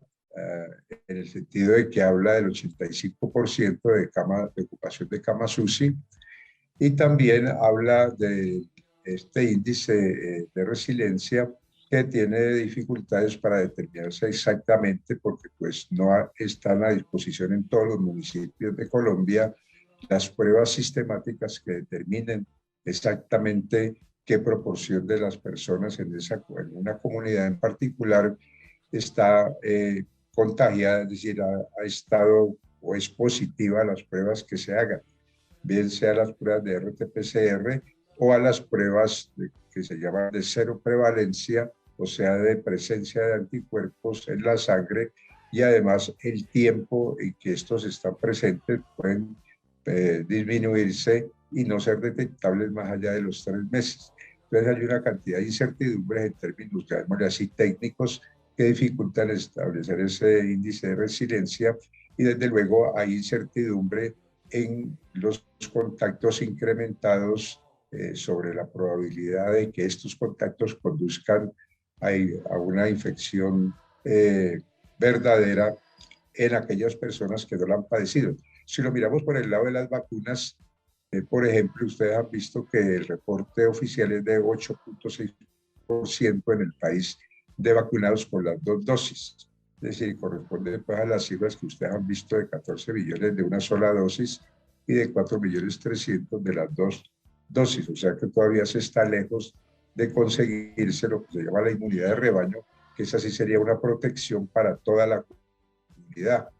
en el sentido de que habla del 85% de ocupación de camas UCI, y también habla de este índice de resiliencia que tiene dificultades para determinarse exactamente, porque pues no están a disposición en todos los municipios de Colombia las pruebas sistemáticas que determinen exactamente qué proporción de las personas en una comunidad en particular está contagiada, es decir, ha estado o es positiva a las pruebas que se hagan, bien sea las pruebas de RT-PCR o a las pruebas que se llaman de cero prevalencia, o sea, de presencia de anticuerpos en la sangre, y además el tiempo en que estos están presentes pueden disminuirse y no ser detectables más allá de los 3 meses. Entonces hay una cantidad de incertidumbres en términos, llamémosle así, técnicos, que dificultan establecer ese índice de resiliencia, y desde luego hay incertidumbre en los contactos incrementados sobre la probabilidad de que estos contactos conduzcan a una infección verdadera en aquellas personas que no la han padecido. Si lo miramos por el lado de las vacunas, por ejemplo, ustedes han visto que el reporte oficial es de 8.6% en el país de vacunados con las 2 dosis. Es decir, corresponde pues, a las cifras que ustedes han visto de 14 millones de una sola dosis y de 4.300.000 de las 2 dosis. O sea que todavía se está lejos de conseguirse lo que se llama la inmunidad de rebaño, que esa sí sería una protección para toda la comunidad.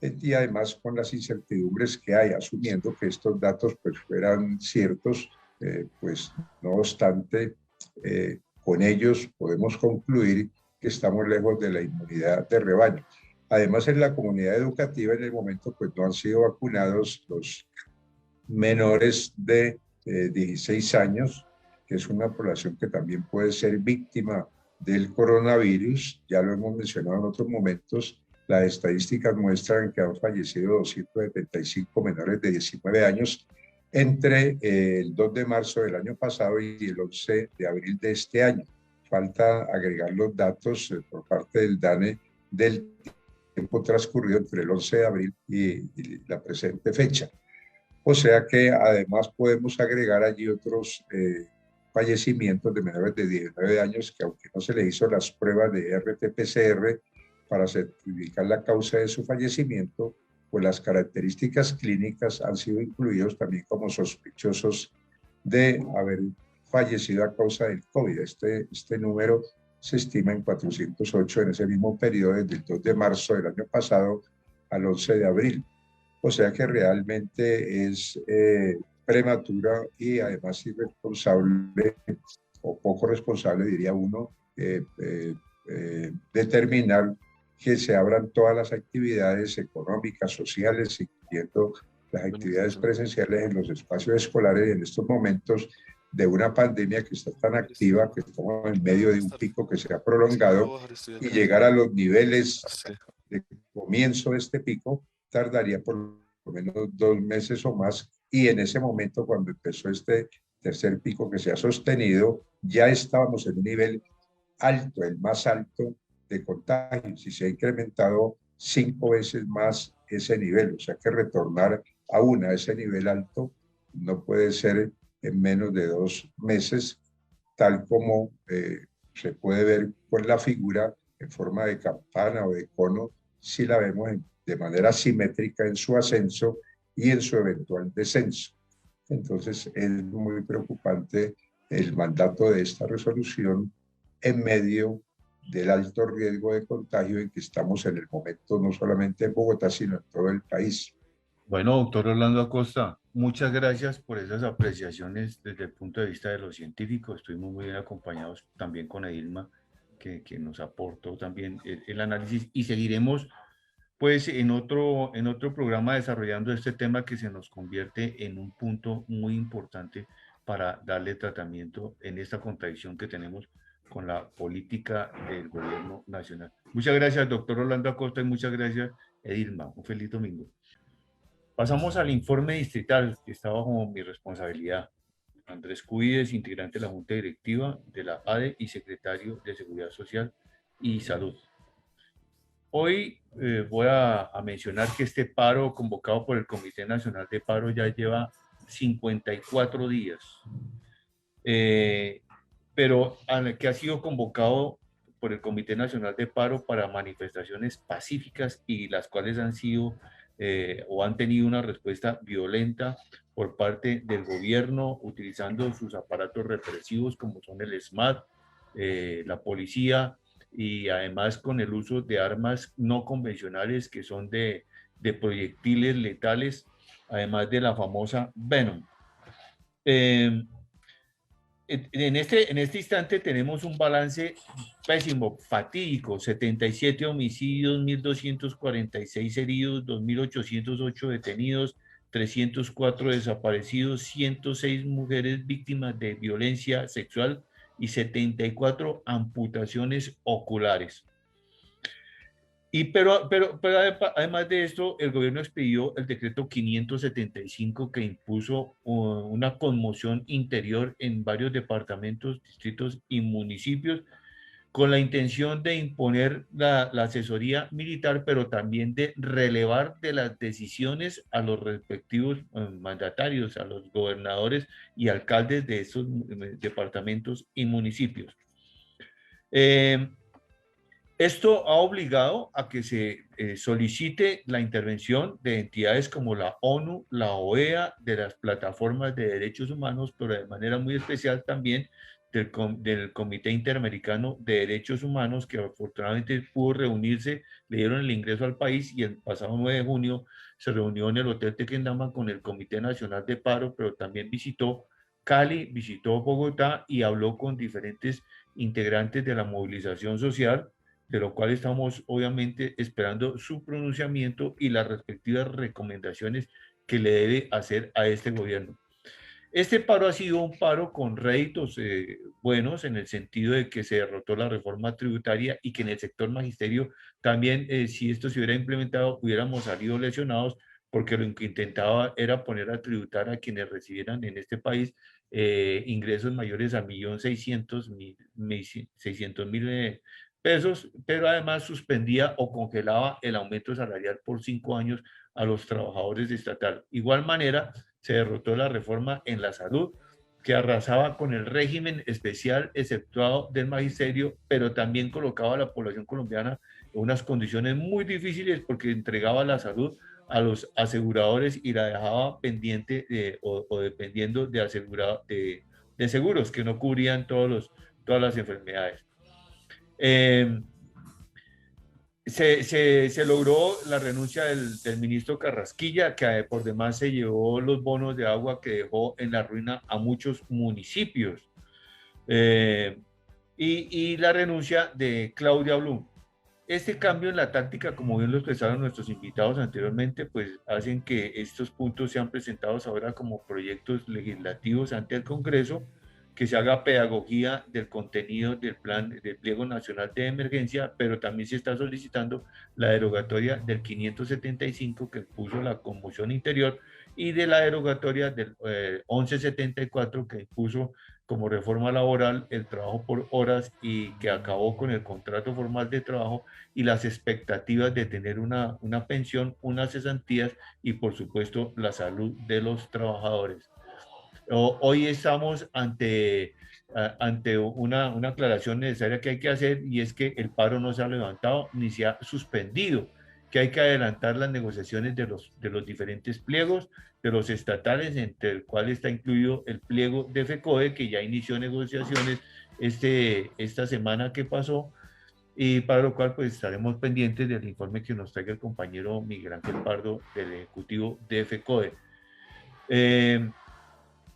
Y además con las incertidumbres que hay, asumiendo que estos datos pues fueran ciertos, pues no obstante, con ellos podemos concluir que estamos lejos de la inmunidad de rebaño. Además, en la comunidad educativa en el momento pues no han sido vacunados los menores de 16 años, que es una población que también puede ser víctima del coronavirus. Ya lo hemos mencionado en otros momentos. Las estadísticas muestran que han fallecido 275 menores de 19 años entre el 2 de marzo del año pasado y el 11 de abril de este año. Falta agregar los datos por parte del DANE del tiempo transcurrido entre el 11 de abril y la presente fecha. O sea que además podemos agregar allí otros fallecimientos de menores de 19 años que aunque no se le hizo las pruebas de RT-PCR para certificar la causa de su fallecimiento, pues las características clínicas han sido incluidos también como sospechosos de haber fallecido a causa del COVID. Este número se estima en 408 en ese mismo periodo, desde el 2 de marzo del año pasado al 11 de abril. O sea que realmente es prematura y además irresponsable, o poco responsable, diría uno, determinar que se abran todas las actividades económicas, sociales, incluyendo las actividades presenciales en los espacios escolares en estos momentos de una pandemia que está tan activa, que estamos en medio de un pico que se ha prolongado, y llegar a los niveles de comienzo de este pico tardaría por lo menos 2 meses o más, y en ese momento, cuando empezó este tercer pico que se ha sostenido, ya estábamos en un nivel alto, el más alto de contagios, y se ha incrementado 5 veces más ese nivel. O sea que retornar aún a ese nivel alto no puede ser en menos de 2 meses, tal como se puede ver con la figura en forma de campana o de cono, si la vemos de manera simétrica en su ascenso y en su eventual descenso. Entonces es muy preocupante el mandato de esta resolución en medio del alto riesgo de contagio en que estamos en el momento, no solamente en Bogotá, sino en todo el país. Bueno, doctor Orlando Acosta, muchas gracias por esas apreciaciones desde el punto de vista de los científicos. Estuvimos muy bien acompañados también con Edilma, que nos aportó también el análisis, y seguiremos pues en otro programa desarrollando este tema que se nos convierte en un punto muy importante para darle tratamiento en esta contradicción que tenemos con la política del gobierno nacional. Muchas gracias, doctor Orlando Acosta, y muchas gracias, Edilma. Un feliz domingo. Pasamos al informe distrital, que está bajo mi responsabilidad. Andrés Cuides, integrante de la Junta Directiva de la ADE y secretario de Seguridad Social y Salud. Hoy voy a mencionar que este paro convocado por el Comité Nacional de Paro ya lleva 54 días, pero que ha sido convocado por el Comité Nacional de Paro para manifestaciones pacíficas, y las cuales han sido o han tenido una respuesta violenta por parte del gobierno, utilizando sus aparatos represivos como son el SMAT, la policía, y además con el uso de armas no convencionales que son de proyectiles letales, además de la famosa Venom. En este instante tenemos un balance pésimo, fatídico: 77 homicidios, 1.246 heridos, 2.808 detenidos, 304 desaparecidos, 106 mujeres víctimas de violencia sexual y 74 amputaciones oculares. Pero además de esto, el gobierno expidió el decreto 575, que impuso una conmoción interior en varios departamentos, distritos y municipios, con la intención de imponer la asesoría militar, pero también de relevar de las decisiones a los respectivos mandatarios, a los gobernadores y alcaldes de esos departamentos y municipios. Esto ha obligado a que se solicite la intervención de entidades como la ONU, la OEA, de las plataformas de derechos humanos, pero de manera muy especial también del Comité Interamericano de Derechos Humanos, que afortunadamente pudo reunirse, le dieron el ingreso al país, y el pasado 9 de junio se reunió en el Hotel Tequendama con el Comité Nacional de Paro, pero también visitó Cali, visitó Bogotá y habló con diferentes integrantes de la movilización social, de lo cual estamos obviamente esperando su pronunciamiento y las respectivas recomendaciones que le debe hacer a este gobierno. Este paro ha sido un paro con réditos buenos, en el sentido de que se derrotó la reforma tributaria y que en el sector magisterio también, si esto se hubiera implementado, hubiéramos salido lesionados, porque lo que intentaba era poner a tributar a quienes recibieran en este país ingresos mayores a 1.600.000 pesos, pero además suspendía o congelaba el aumento salarial por 5 años a los trabajadores estatales. Igual manera, se derrotó la reforma en la salud, que arrasaba con el régimen especial exceptuado del magisterio, pero también colocaba a la población colombiana en unas condiciones muy difíciles, porque entregaba la salud a los aseguradores y la dejaba pendiente o dependiendo de seguros que no cubrían todas las enfermedades. Se logró la renuncia del ministro Carrasquilla, que por demás se llevó los bonos de agua que dejó en la ruina a muchos municipios, y la renuncia de Claudia Blum. Este cambio en la táctica, como bien lo expresaron nuestros invitados anteriormente, pues hacen que estos puntos sean presentados ahora como proyectos legislativos ante el Congreso, que se haga pedagogía del contenido del plan del pliego nacional de emergencia, pero también se está solicitando la derogatoria del 575 que puso la Conmoción Interior, y de la derogatoria del 1174 que impuso como reforma laboral el trabajo por horas, y que acabó con el contrato formal de trabajo y las expectativas de tener una pensión, unas cesantías y por supuesto la salud de los trabajadores. Hoy estamos ante una aclaración necesaria que hay que hacer, y es que el paro no se ha levantado ni se ha suspendido, que hay que adelantar las negociaciones de los diferentes pliegos, de los estatales, entre el cual está incluido el pliego de FECODE, que ya inició negociaciones esta semana que pasó, y para lo cual pues estaremos pendientes del informe que nos traiga el compañero Miguel Ángel Pardo del Ejecutivo de FECODE.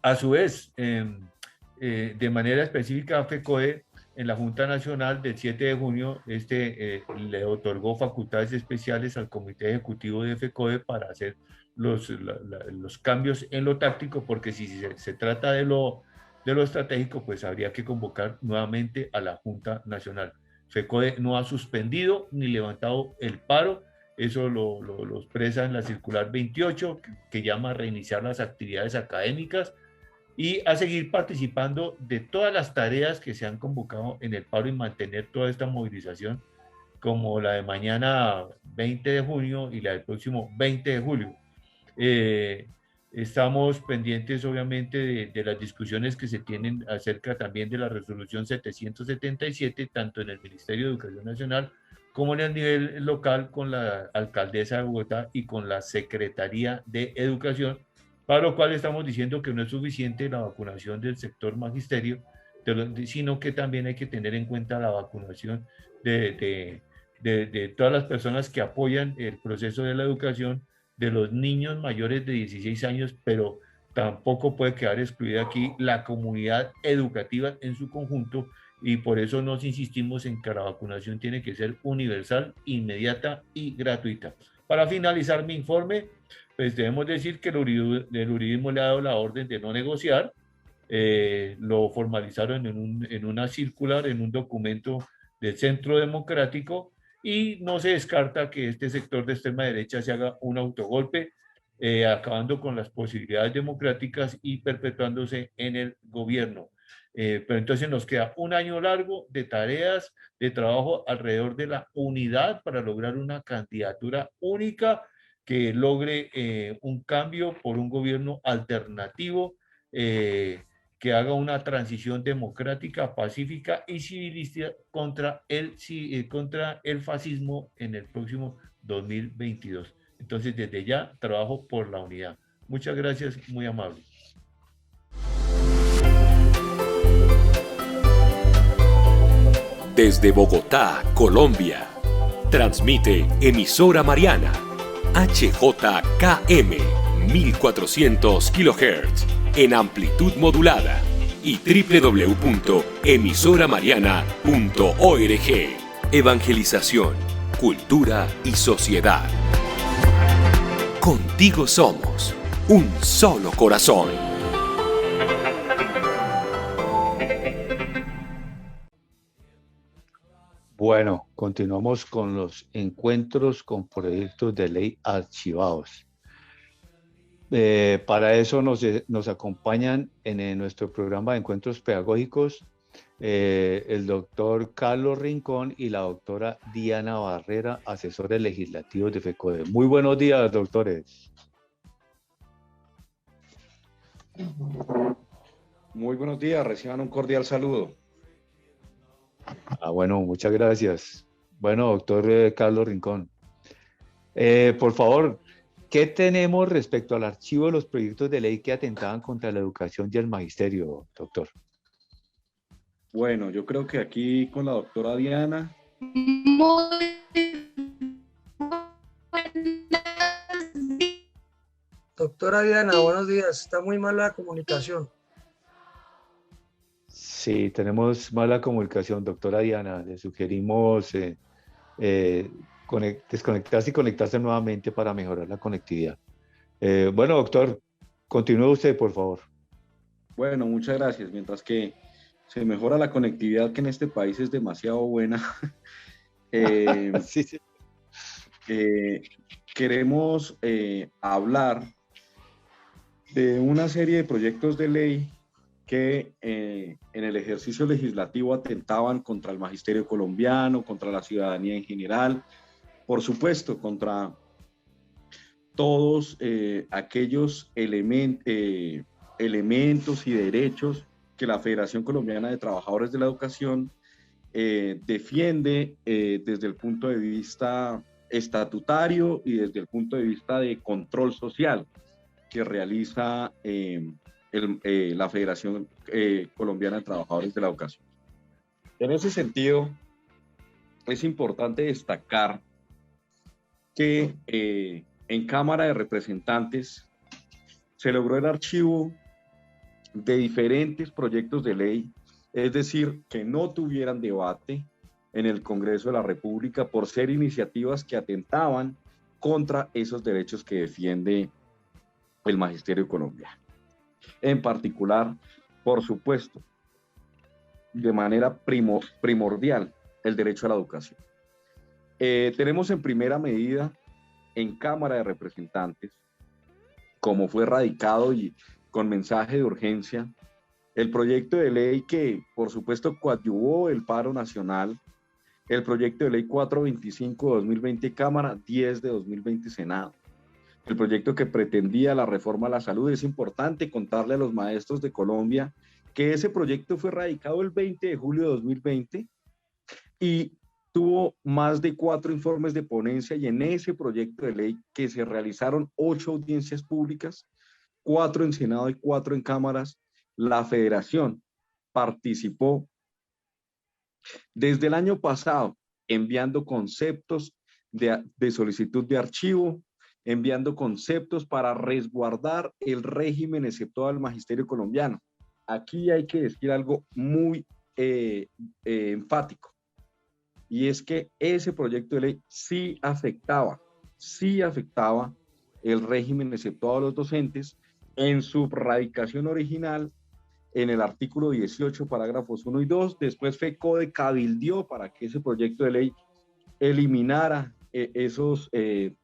A su vez, de manera específica, FECODE en la Junta Nacional del 7 de junio le otorgó facultades especiales al Comité Ejecutivo de FECODE para hacer los cambios en lo táctico, porque si se trata de lo estratégico, pues habría que convocar nuevamente a la Junta Nacional. FECODE no ha suspendido ni levantado el paro. Eso lo expresa en la circular 28, que llama a reiniciar las actividades académicas y a seguir participando de todas las tareas que se han convocado en el paro y mantener toda esta movilización, como la de mañana 20 de junio y la del próximo 20 de julio. Estamos pendientes obviamente de las discusiones que se tienen acerca también de la resolución 777, tanto en el Ministerio de Educación Nacional como en el nivel local, con la alcaldesa de Bogotá y con la Secretaría de Educación, para lo cual estamos diciendo que no es suficiente la vacunación del sector magisterio, sino que también hay que tener en cuenta la vacunación de todas las personas que apoyan el proceso de la educación, de los niños mayores de 16 años, pero tampoco puede quedar excluida aquí la comunidad educativa en su conjunto, y por eso nos insistimos en que la vacunación tiene que ser universal, inmediata y gratuita. Para finalizar mi informe, pues debemos decir que el uribismo le ha dado la orden de no negociar. Lo formalizaron en una circular, en un documento del Centro Democrático, y no se descarta que este sector de extrema derecha se haga un autogolpe, acabando con las posibilidades democráticas y perpetuándose en el gobierno. Pero entonces nos queda un año largo de tareas, de trabajo alrededor de la unidad para lograr una candidatura única que logre un cambio por un gobierno alternativo, que haga una transición democrática, pacífica y civilista contra el fascismo en el próximo 2022. Entonces, desde ya, trabajo por la unidad. Muchas gracias, muy amable. Desde Bogotá, Colombia, transmite Emisora Mariana, HJKM 1400 kHz en amplitud modulada y www.emisoramariana.org. Evangelización, cultura y sociedad. Contigo somos un solo corazón. Bueno, continuamos con los encuentros con proyectos de ley archivados. Para eso nos acompañan en nuestro programa de encuentros pedagógicos el doctor Carlos Rincón y la doctora Diana Barrera, asesores legislativos de FECODE. Muy buenos días, doctores. Muy buenos días, reciban un cordial saludo. Bueno, muchas gracias. Bueno, doctor Carlos Rincón, por favor, ¿qué tenemos respecto al archivo de los proyectos de ley que atentaban contra la educación y el magisterio, doctor? Bueno, yo creo que aquí con la doctora Diana. Doctora Diana, buenos días. Está muy mala la comunicación. Sí, tenemos mala comunicación, doctora Diana. Le sugerimos desconectarse y conectarse nuevamente para mejorar la conectividad. Bueno, doctor, continúe usted, por favor. Bueno, muchas gracias. Mientras que se mejora la conectividad, que en este país es demasiado buena, sí. Queremos hablar de una serie de proyectos de ley que en el ejercicio legislativo atentaban contra el magisterio colombiano, contra la ciudadanía en general, por supuesto, contra todos aquellos elementos y derechos que la Federación Colombiana de Trabajadores de la Educación defiende desde el punto de vista estatutario y desde el punto de vista de control social que realiza la Federación Colombiana de Trabajadores de la Educación. En ese sentido, es importante destacar que en Cámara de Representantes se logró el archivo de diferentes proyectos de ley, es decir, que no tuvieran debate en el Congreso de la República por ser iniciativas que atentaban contra esos derechos que defiende el magisterio colombiano. En particular, por supuesto, de manera primordial, el derecho a la educación. Tenemos en primera medida en Cámara de Representantes, como fue radicado y con mensaje de urgencia, el proyecto de ley que, por supuesto, coadyuvó el paro nacional, el proyecto de ley 425 de 2020 Cámara, 10 de 2020 Senado. El proyecto que pretendía la reforma a la salud. Es importante contarle a los maestros de Colombia que ese proyecto fue radicado el 20 de julio de 2020 y tuvo más de 4 informes de ponencia, y en ese proyecto de ley que se realizaron 8 audiencias públicas, 4 en Senado y 4 en cámaras, la Federación participó desde el año pasado enviando conceptos de solicitud de archivo, enviando conceptos para resguardar el régimen exceptuado del magisterio colombiano. Aquí hay que decir algo muy enfático, y es que ese proyecto de ley sí afectaba el régimen exceptuado de los docentes en su radicación original en el artículo 18, parágrafos 1 y 2. Después FECODE cabildió para que ese proyecto de ley eliminara esos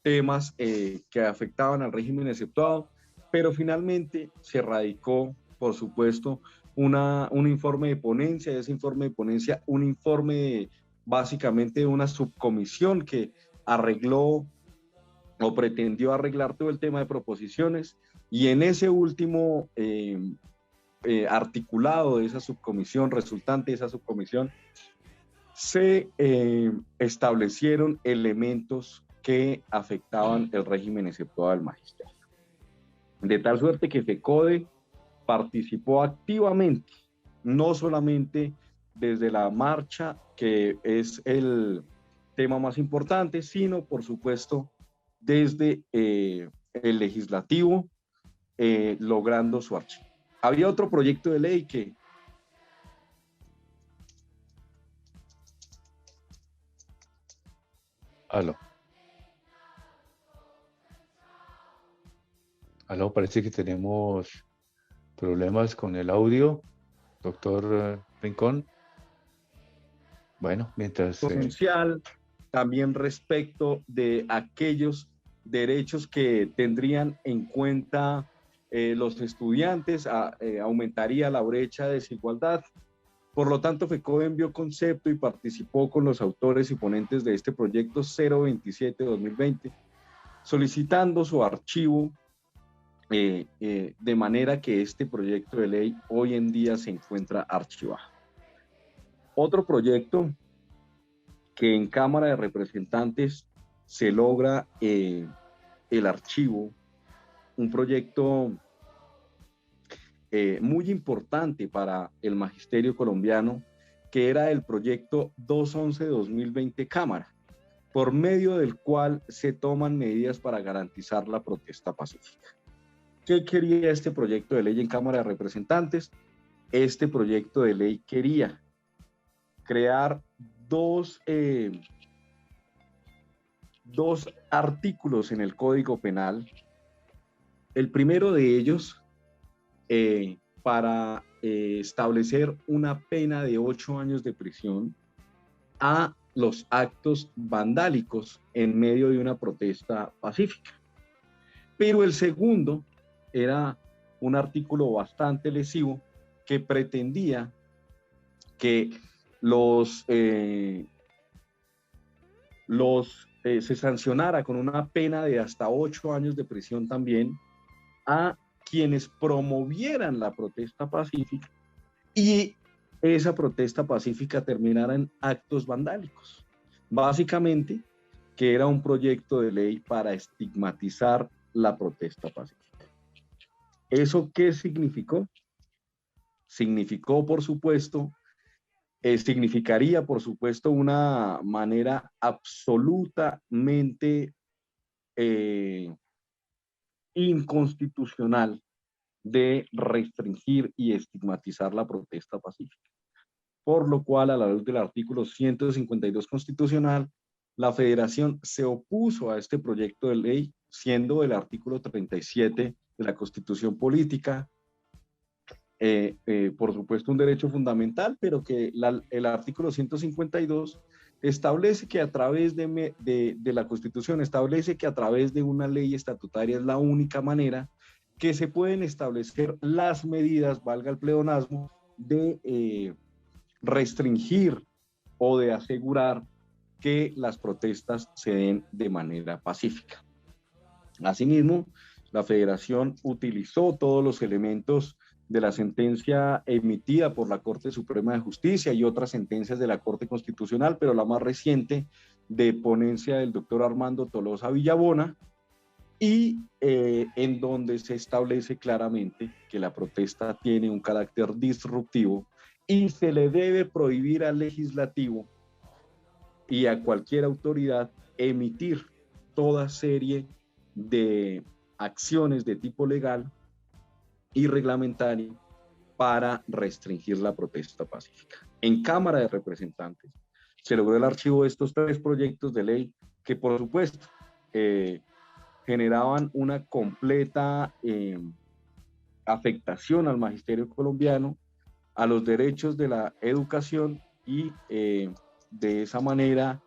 temas que afectaban al régimen exceptuado, pero finalmente se radicó, por supuesto, un informe de ponencia, y ese informe de ponencia, un informe básicamente de una subcomisión que arregló o pretendió arreglar todo el tema de proposiciones, y en ese último articulado de esa subcomisión, resultante de esa subcomisión, se establecieron elementos que afectaban el régimen exceptuado del magisterio. De tal suerte que FECODE participó activamente, no solamente desde la marcha, que es el tema más importante, sino por supuesto desde el legislativo, logrando su archivo. Había otro proyecto de ley que Aló, parece que tenemos problemas con el audio, doctor Rincón. Bueno, mientras... Potencial, también respecto de aquellos derechos que tendrían en cuenta los estudiantes, aumentaría la brecha de desigualdad. Por lo tanto, FECODE envió concepto y participó con los autores y ponentes de este proyecto 027-2020, solicitando su archivo, de manera que este proyecto de ley hoy en día se encuentra archivado. Otro proyecto que en Cámara de Representantes se logra el archivo, un proyecto muy importante para el magisterio colombiano, que era el proyecto 211-2020 Cámara, por medio del cual se toman medidas para garantizar la protesta pacífica. ¿Qué quería este proyecto de ley en Cámara de Representantes? Este proyecto de ley quería crear dos artículos en el Código Penal. El primero de ellos, para establecer una pena de 8 años de prisión a los actos vandálicos en medio de una protesta pacífica. Pero el segundo era un artículo bastante lesivo que pretendía que se sancionara con una pena de hasta 8 años de prisión también a quienes promovieran la protesta pacífica y esa protesta pacífica terminara en actos vandálicos. Básicamente, que era un proyecto de ley para estigmatizar la protesta pacífica. ¿Eso qué significó? Significó, por supuesto, significaría, por supuesto, una manera absolutamente inconstitucional de restringir y estigmatizar la protesta pacífica. Por lo cual, a la luz del artículo 152 constitucional, la Federación se opuso a este proyecto de ley, siendo el artículo 37 de la Constitución Política, por supuesto, un derecho fundamental, pero que el artículo 152 establece que a través de la Constitución, establece que a través de una ley estatutaria es la única manera que se pueden establecer las medidas, valga el pleonasmo, de restringir o de asegurar que las protestas se den de manera pacífica. Asimismo, la Federación utilizó todos los elementos de la sentencia emitida por la Corte Suprema de Justicia y otras sentencias de la Corte Constitucional, pero la más reciente de ponencia del doctor Armando Tolosa Villabona, y en donde se establece claramente que la protesta tiene un carácter disruptivo y se le debe prohibir al legislativo y a cualquier autoridad emitir toda serie de acciones de tipo legal y reglamentario para restringir la protesta pacífica. En Cámara de Representantes se logró el archivo de estos 3 proyectos de ley que, por supuesto, generaban una completa afectación al magisterio colombiano, a los derechos de la educación y de esa manera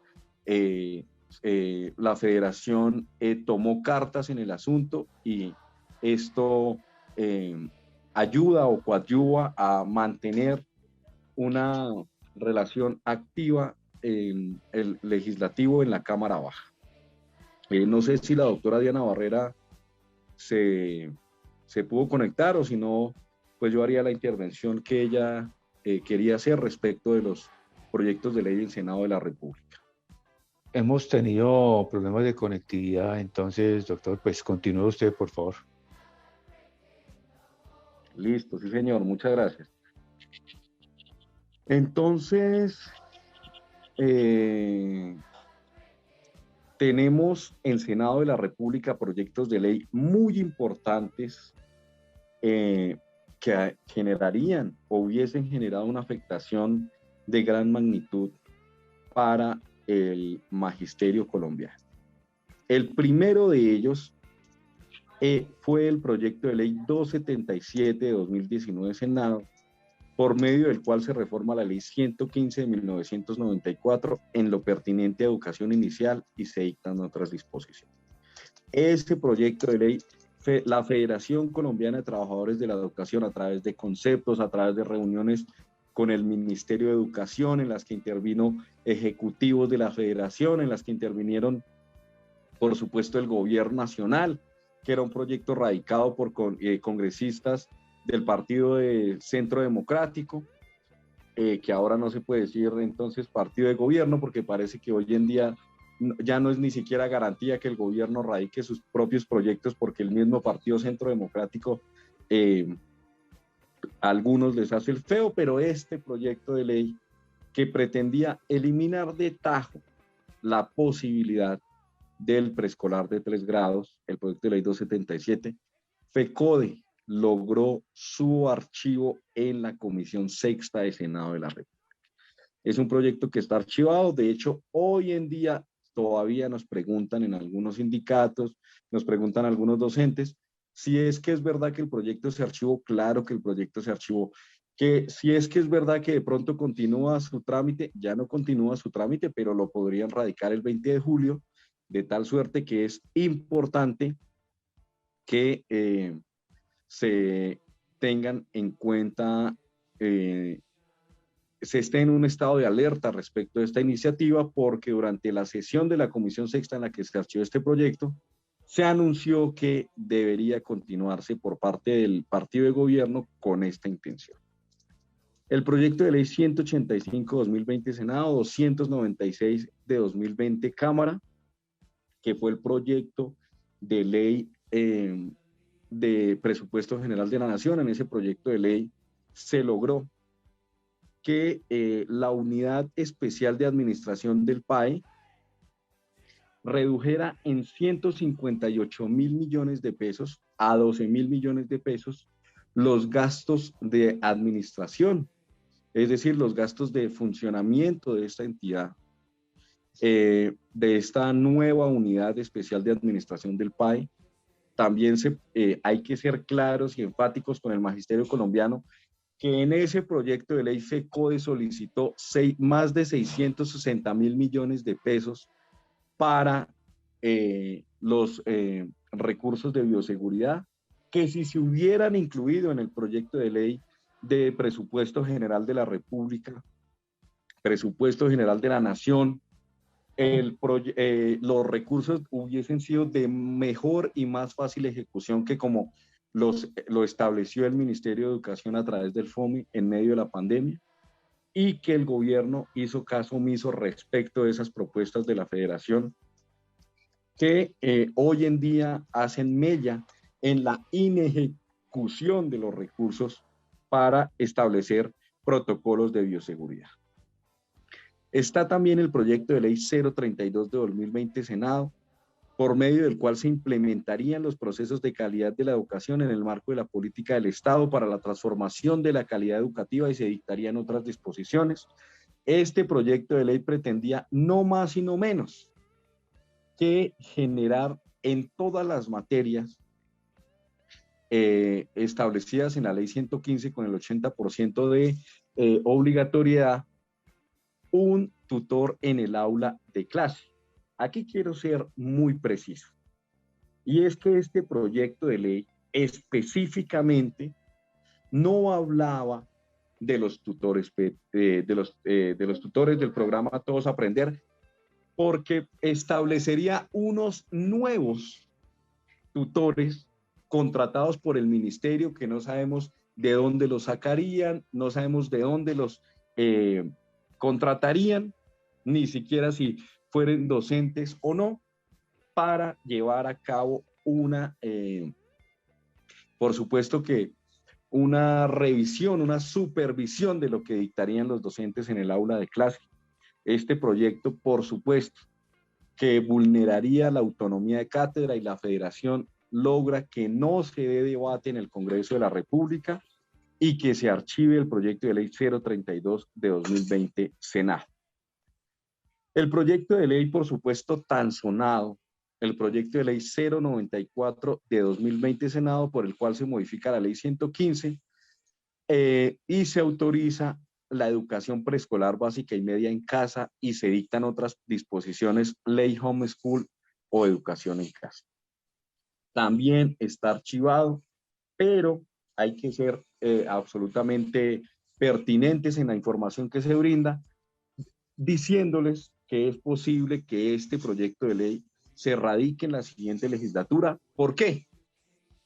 la Federación tomó cartas en el asunto y esto ayuda o coadyuva a mantener una relación activa en el legislativo en la Cámara Baja. No sé si la doctora Diana Barrera se pudo conectar, o si no, pues yo haría la intervención que ella quería hacer respecto de los proyectos de ley del Senado de la República. Hemos tenido problemas de conectividad, entonces, doctor, pues continúe usted, por favor. Listo, sí señor, muchas gracias. Entonces, tenemos en el Senado de la República proyectos de ley muy importantes que generarían o hubiesen generado una afectación de gran magnitud para el magisterio colombiano. El primero de ellos fue el proyecto de ley 277 de 2019 Senado, por medio del cual se reforma la ley 115 de 1994 en lo pertinente a educación inicial y se dictan otras disposiciones. Este proyecto de ley, la Federación Colombiana de Trabajadores de la Educación, a través de conceptos, a través de reuniones con el Ministerio de Educación, en las que intervino ejecutivos de la Federación, en las que intervinieron, por supuesto, el Gobierno Nacional, que era un proyecto radicado por congresistas del Partido de Centro Democrático, que ahora no se puede decir entonces partido de gobierno, porque parece que hoy en día ya no es ni siquiera garantía que el gobierno radique sus propios proyectos, porque el mismo Partido Centro Democrático a algunos les hace el feo. Pero este proyecto de ley, que pretendía eliminar de tajo la posibilidad del preescolar de 3 grados, el proyecto de ley 277, FECODE logró su archivo en la Comisión Sexta de Senado de la República. Es un proyecto que está archivado. De hecho, hoy en día todavía nos preguntan en algunos sindicatos, nos preguntan algunos docentes, si es que es verdad que el proyecto se archivó. Claro que el proyecto se archivó. Que si es que es verdad que de pronto continúa su trámite, ya no continúa su trámite, pero lo podrían radicar el 20 de julio, de tal suerte que es importante que se tengan en cuenta, se esté en un estado de alerta respecto de esta iniciativa, porque durante la sesión de la Comisión Sexta en la que se archivó este proyecto, se anunció que debería continuarse por parte del partido de gobierno con esta intención. El proyecto de ley 185-2020 Senado, 296 de 2020 Cámara, que fue el proyecto de ley de presupuesto general de la Nación. En ese proyecto de ley se logró que la unidad especial de administración del PAE redujera en 158.000 millones de pesos a 12.000 millones de pesos los gastos de administración, es decir, los gastos de funcionamiento de esta entidad, de esta nueva unidad especial de administración del PAE. También hay que ser claros y enfáticos con el magisterio colombiano, que en ese proyecto de ley FECODE solicitó más de 660.000 millones de pesos para los recursos de bioseguridad, que si se hubieran incluido en el proyecto de ley de presupuesto general de la República, presupuesto general de la Nación, los recursos hubiesen sido de mejor y más fácil ejecución que como lo estableció el Ministerio de Educación a través del FOMI en medio de la pandemia, y que el gobierno hizo caso omiso respecto de esas propuestas de la Federación, que hoy en día hacen mella en la inejecución de los recursos para establecer protocolos de bioseguridad. Está también el proyecto de ley 032 de 2020 Senado, por medio del cual se implementarían los procesos de calidad de la educación en el marco de la política del Estado para la transformación de la calidad educativa, y se dictarían otras disposiciones. Este proyecto de ley pretendía no más y no menos que generar en todas las materias establecidas en la ley 115 con el 80% de obligatoriedad, un tutor en el aula de clase. Aquí quiero ser muy preciso, y es que este proyecto de ley específicamente no hablaba de los tutores, de los tutores del programa Todos Aprender, porque establecería unos nuevos tutores contratados por el ministerio que no sabemos de dónde los sacarían, no sabemos de dónde los contratarían, ni siquiera si fueran docentes o no, para llevar a cabo una, por supuesto que una revisión, una supervisión de lo que dictarían los docentes en el aula de clase. Este proyecto, por supuesto, que vulneraría la autonomía de cátedra, y la federación logra que no se dé debate en el Congreso de la República y que se archive el proyecto de ley 032 de 2020 Senado. El proyecto de ley, por supuesto, tan sonado, el proyecto de ley 094 de 2020 Senado, por el cual se modifica la ley 115 y se autoriza la educación preescolar básica y media en casa, y se dictan otras disposiciones, ley homeschool o educación en casa. También está archivado, pero hay que ser absolutamente pertinentes en la información que se brinda, diciéndoles que es posible que este proyecto de ley se radique en la siguiente legislatura. ¿Por qué?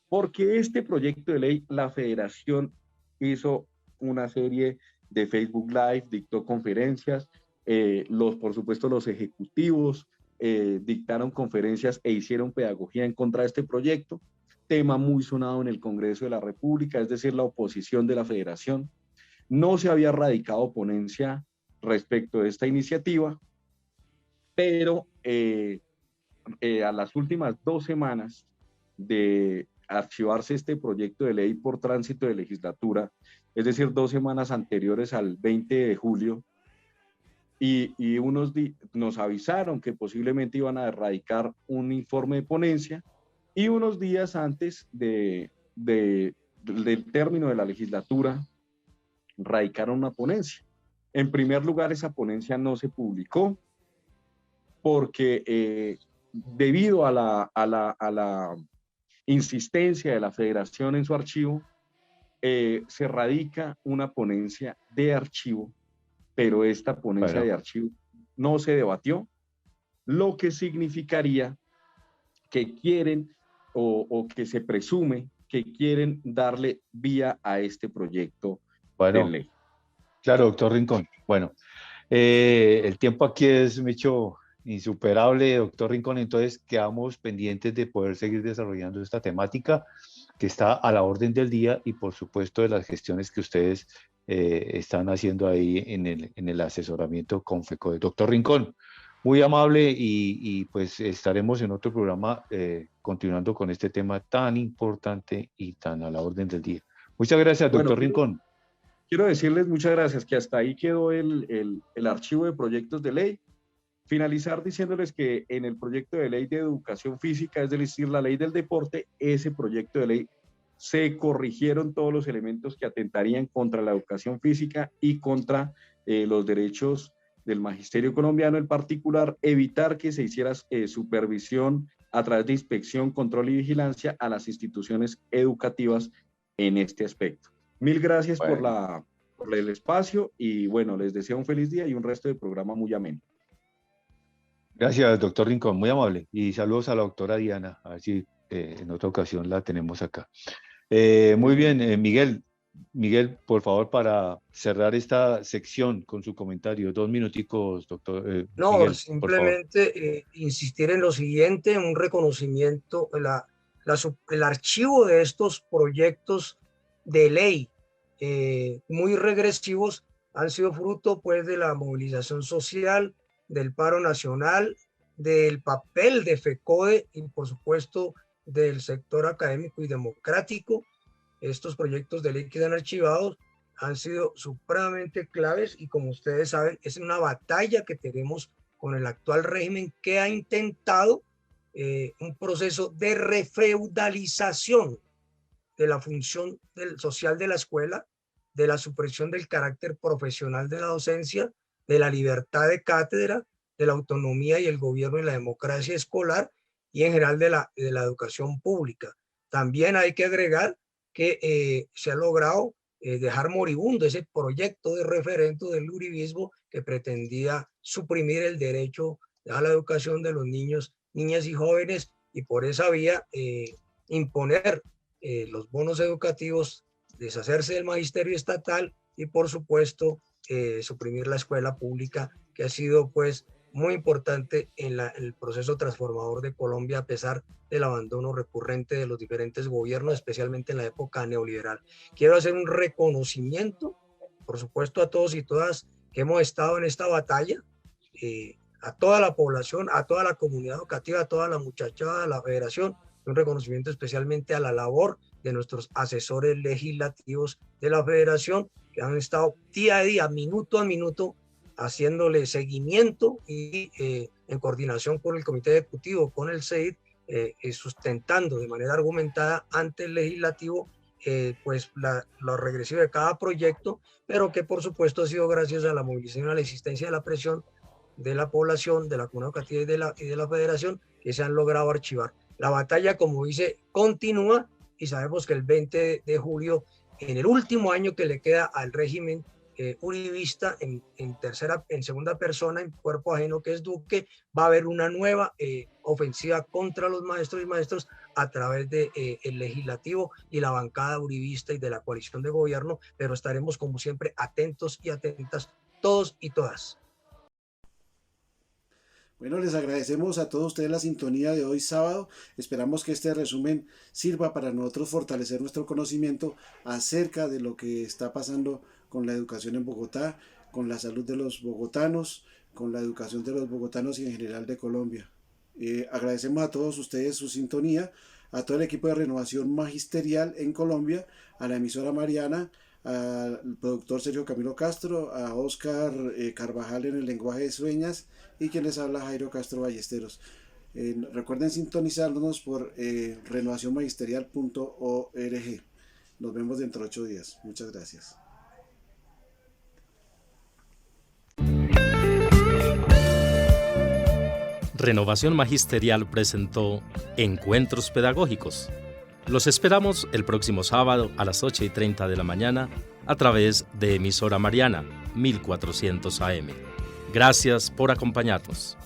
Porque este proyecto de ley, la federación hizo una serie de Facebook Live, dictó conferencias, por supuesto los ejecutivos dictaron conferencias e hicieron pedagogía en contra de este proyecto, tema muy sonado en el Congreso de la República, es decir, la oposición de la federación. No se había radicado ponencia respecto de esta iniciativa, pero a las últimas 2 semanas de archivarse este proyecto de ley por tránsito de legislatura, es decir, 2 semanas anteriores al 20 de julio, y nos avisaron que posiblemente iban a radicar un informe de ponencia, y unos días antes del término de la legislatura radicaron una ponencia. En primer lugar, esa ponencia no se publicó porque debido a la insistencia de la federación en su archivo, se radica una ponencia de archivo, pero esta ponencia de archivo no se debatió, lo que significaría que quieren o que se presume que quieren darle vía a este proyecto de ley. Claro, doctor Rincón. Bueno, el tiempo aquí es mucho insuperable, doctor Rincón, entonces quedamos pendientes de poder seguir desarrollando esta temática que está a la orden del día, y por supuesto de las gestiones que ustedes están haciendo ahí en el asesoramiento con FECODE. Doctor Rincón, muy amable, y pues estaremos en otro programa continuando con este tema tan importante y tan a la orden del día. Muchas gracias, doctor Rincón. Quiero decirles muchas gracias, que hasta ahí quedó el archivo de proyectos de ley. Finalizar diciéndoles que en el proyecto de ley de educación física, es decir, la ley del deporte, ese proyecto de ley se corrigieron todos los elementos que atentarían contra la educación física y contra los derechos del magisterio colombiano, en particular evitar que se hiciera supervisión a través de inspección, control y vigilancia a las instituciones educativas en este aspecto. Mil gracias por el espacio, y bueno, les deseo un feliz día y un resto de programa muy ameno. Gracias, doctor Rincón, muy amable, y saludos a la doctora Diana, a ver si en otra ocasión la tenemos acá. Muy bien, Miguel, por favor, para cerrar esta sección con su comentario, 2 minuticos, doctor. No, Miguel, simplemente insistir en lo siguiente, un reconocimiento, el archivo de estos proyectos de ley muy regresivos han sido fruto pues de la movilización social, del paro nacional, del papel de FECODE y por supuesto del sector académico y democrático. Estos proyectos de ley que se han archivado han sido supremamente claves, y como ustedes saben, es una batalla que tenemos con el actual régimen, que ha intentado un proceso de refeudalización de la función social de la escuela, de la supresión del carácter profesional de la docencia, de la libertad de cátedra, de la autonomía y el gobierno y la democracia escolar, y en general de la educación pública. También hay que agregar que se ha logrado dejar moribundo ese proyecto de referendo del uribismo que pretendía suprimir el derecho a la educación de los niños, niñas y jóvenes, y por esa vía imponer los bonos educativos, deshacerse del magisterio estatal y por supuesto suprimir la escuela pública, que ha sido pues muy importante en el proceso transformador de Colombia, a pesar del abandono recurrente de los diferentes gobiernos, especialmente en la época neoliberal. Quiero hacer un reconocimiento, por supuesto, a todos y todas que hemos estado en esta batalla, a toda la población, a toda la comunidad educativa, a toda la muchachada de la federación, un reconocimiento especialmente a la labor de nuestros asesores legislativos de la federación, que han estado día a día, minuto a minuto, haciéndole seguimiento y en coordinación con el Comité Ejecutivo, con el CEID, sustentando de manera argumentada ante el legislativo pues lo regresivo de cada proyecto, pero que por supuesto ha sido gracias a la movilización, a la existencia de la presión de la población, de la comunidad educativa y de la federación, que se han logrado archivar. La batalla, como dice, continúa, y sabemos que el 20 de julio, en el último año que le queda al régimen uribista, en segunda persona, en cuerpo ajeno, que es Duque, va a haber una nueva ofensiva contra los maestros y maestros a través de el legislativo y la bancada uribista y de la coalición de gobierno, pero estaremos como siempre atentos y atentas todos y todas. Bueno, les agradecemos a todos ustedes la sintonía de hoy sábado. Esperamos que este resumen sirva para nosotros fortalecer nuestro conocimiento acerca de lo que está pasando con la educación en Bogotá, con la salud de los bogotanos, con la educación de los bogotanos y en general de Colombia. Agradecemos a todos ustedes su sintonía, a todo el equipo de Renovación Magisterial en Colombia, a la emisora Mariana, al productor Sergio Camilo Castro, a Oscar Carvajal en el lenguaje de señas y quien les habla, Jairo Castro Ballesteros. Recuerden sintonizarnos por renovacionmagisterial.org. Nos vemos dentro de 8 días. Muchas gracias. Renovación Magisterial presentó Encuentros Pedagógicos. Los esperamos el próximo sábado a las 8:30 de la mañana a través de emisora Mariana 1400 AM. Gracias por acompañarnos.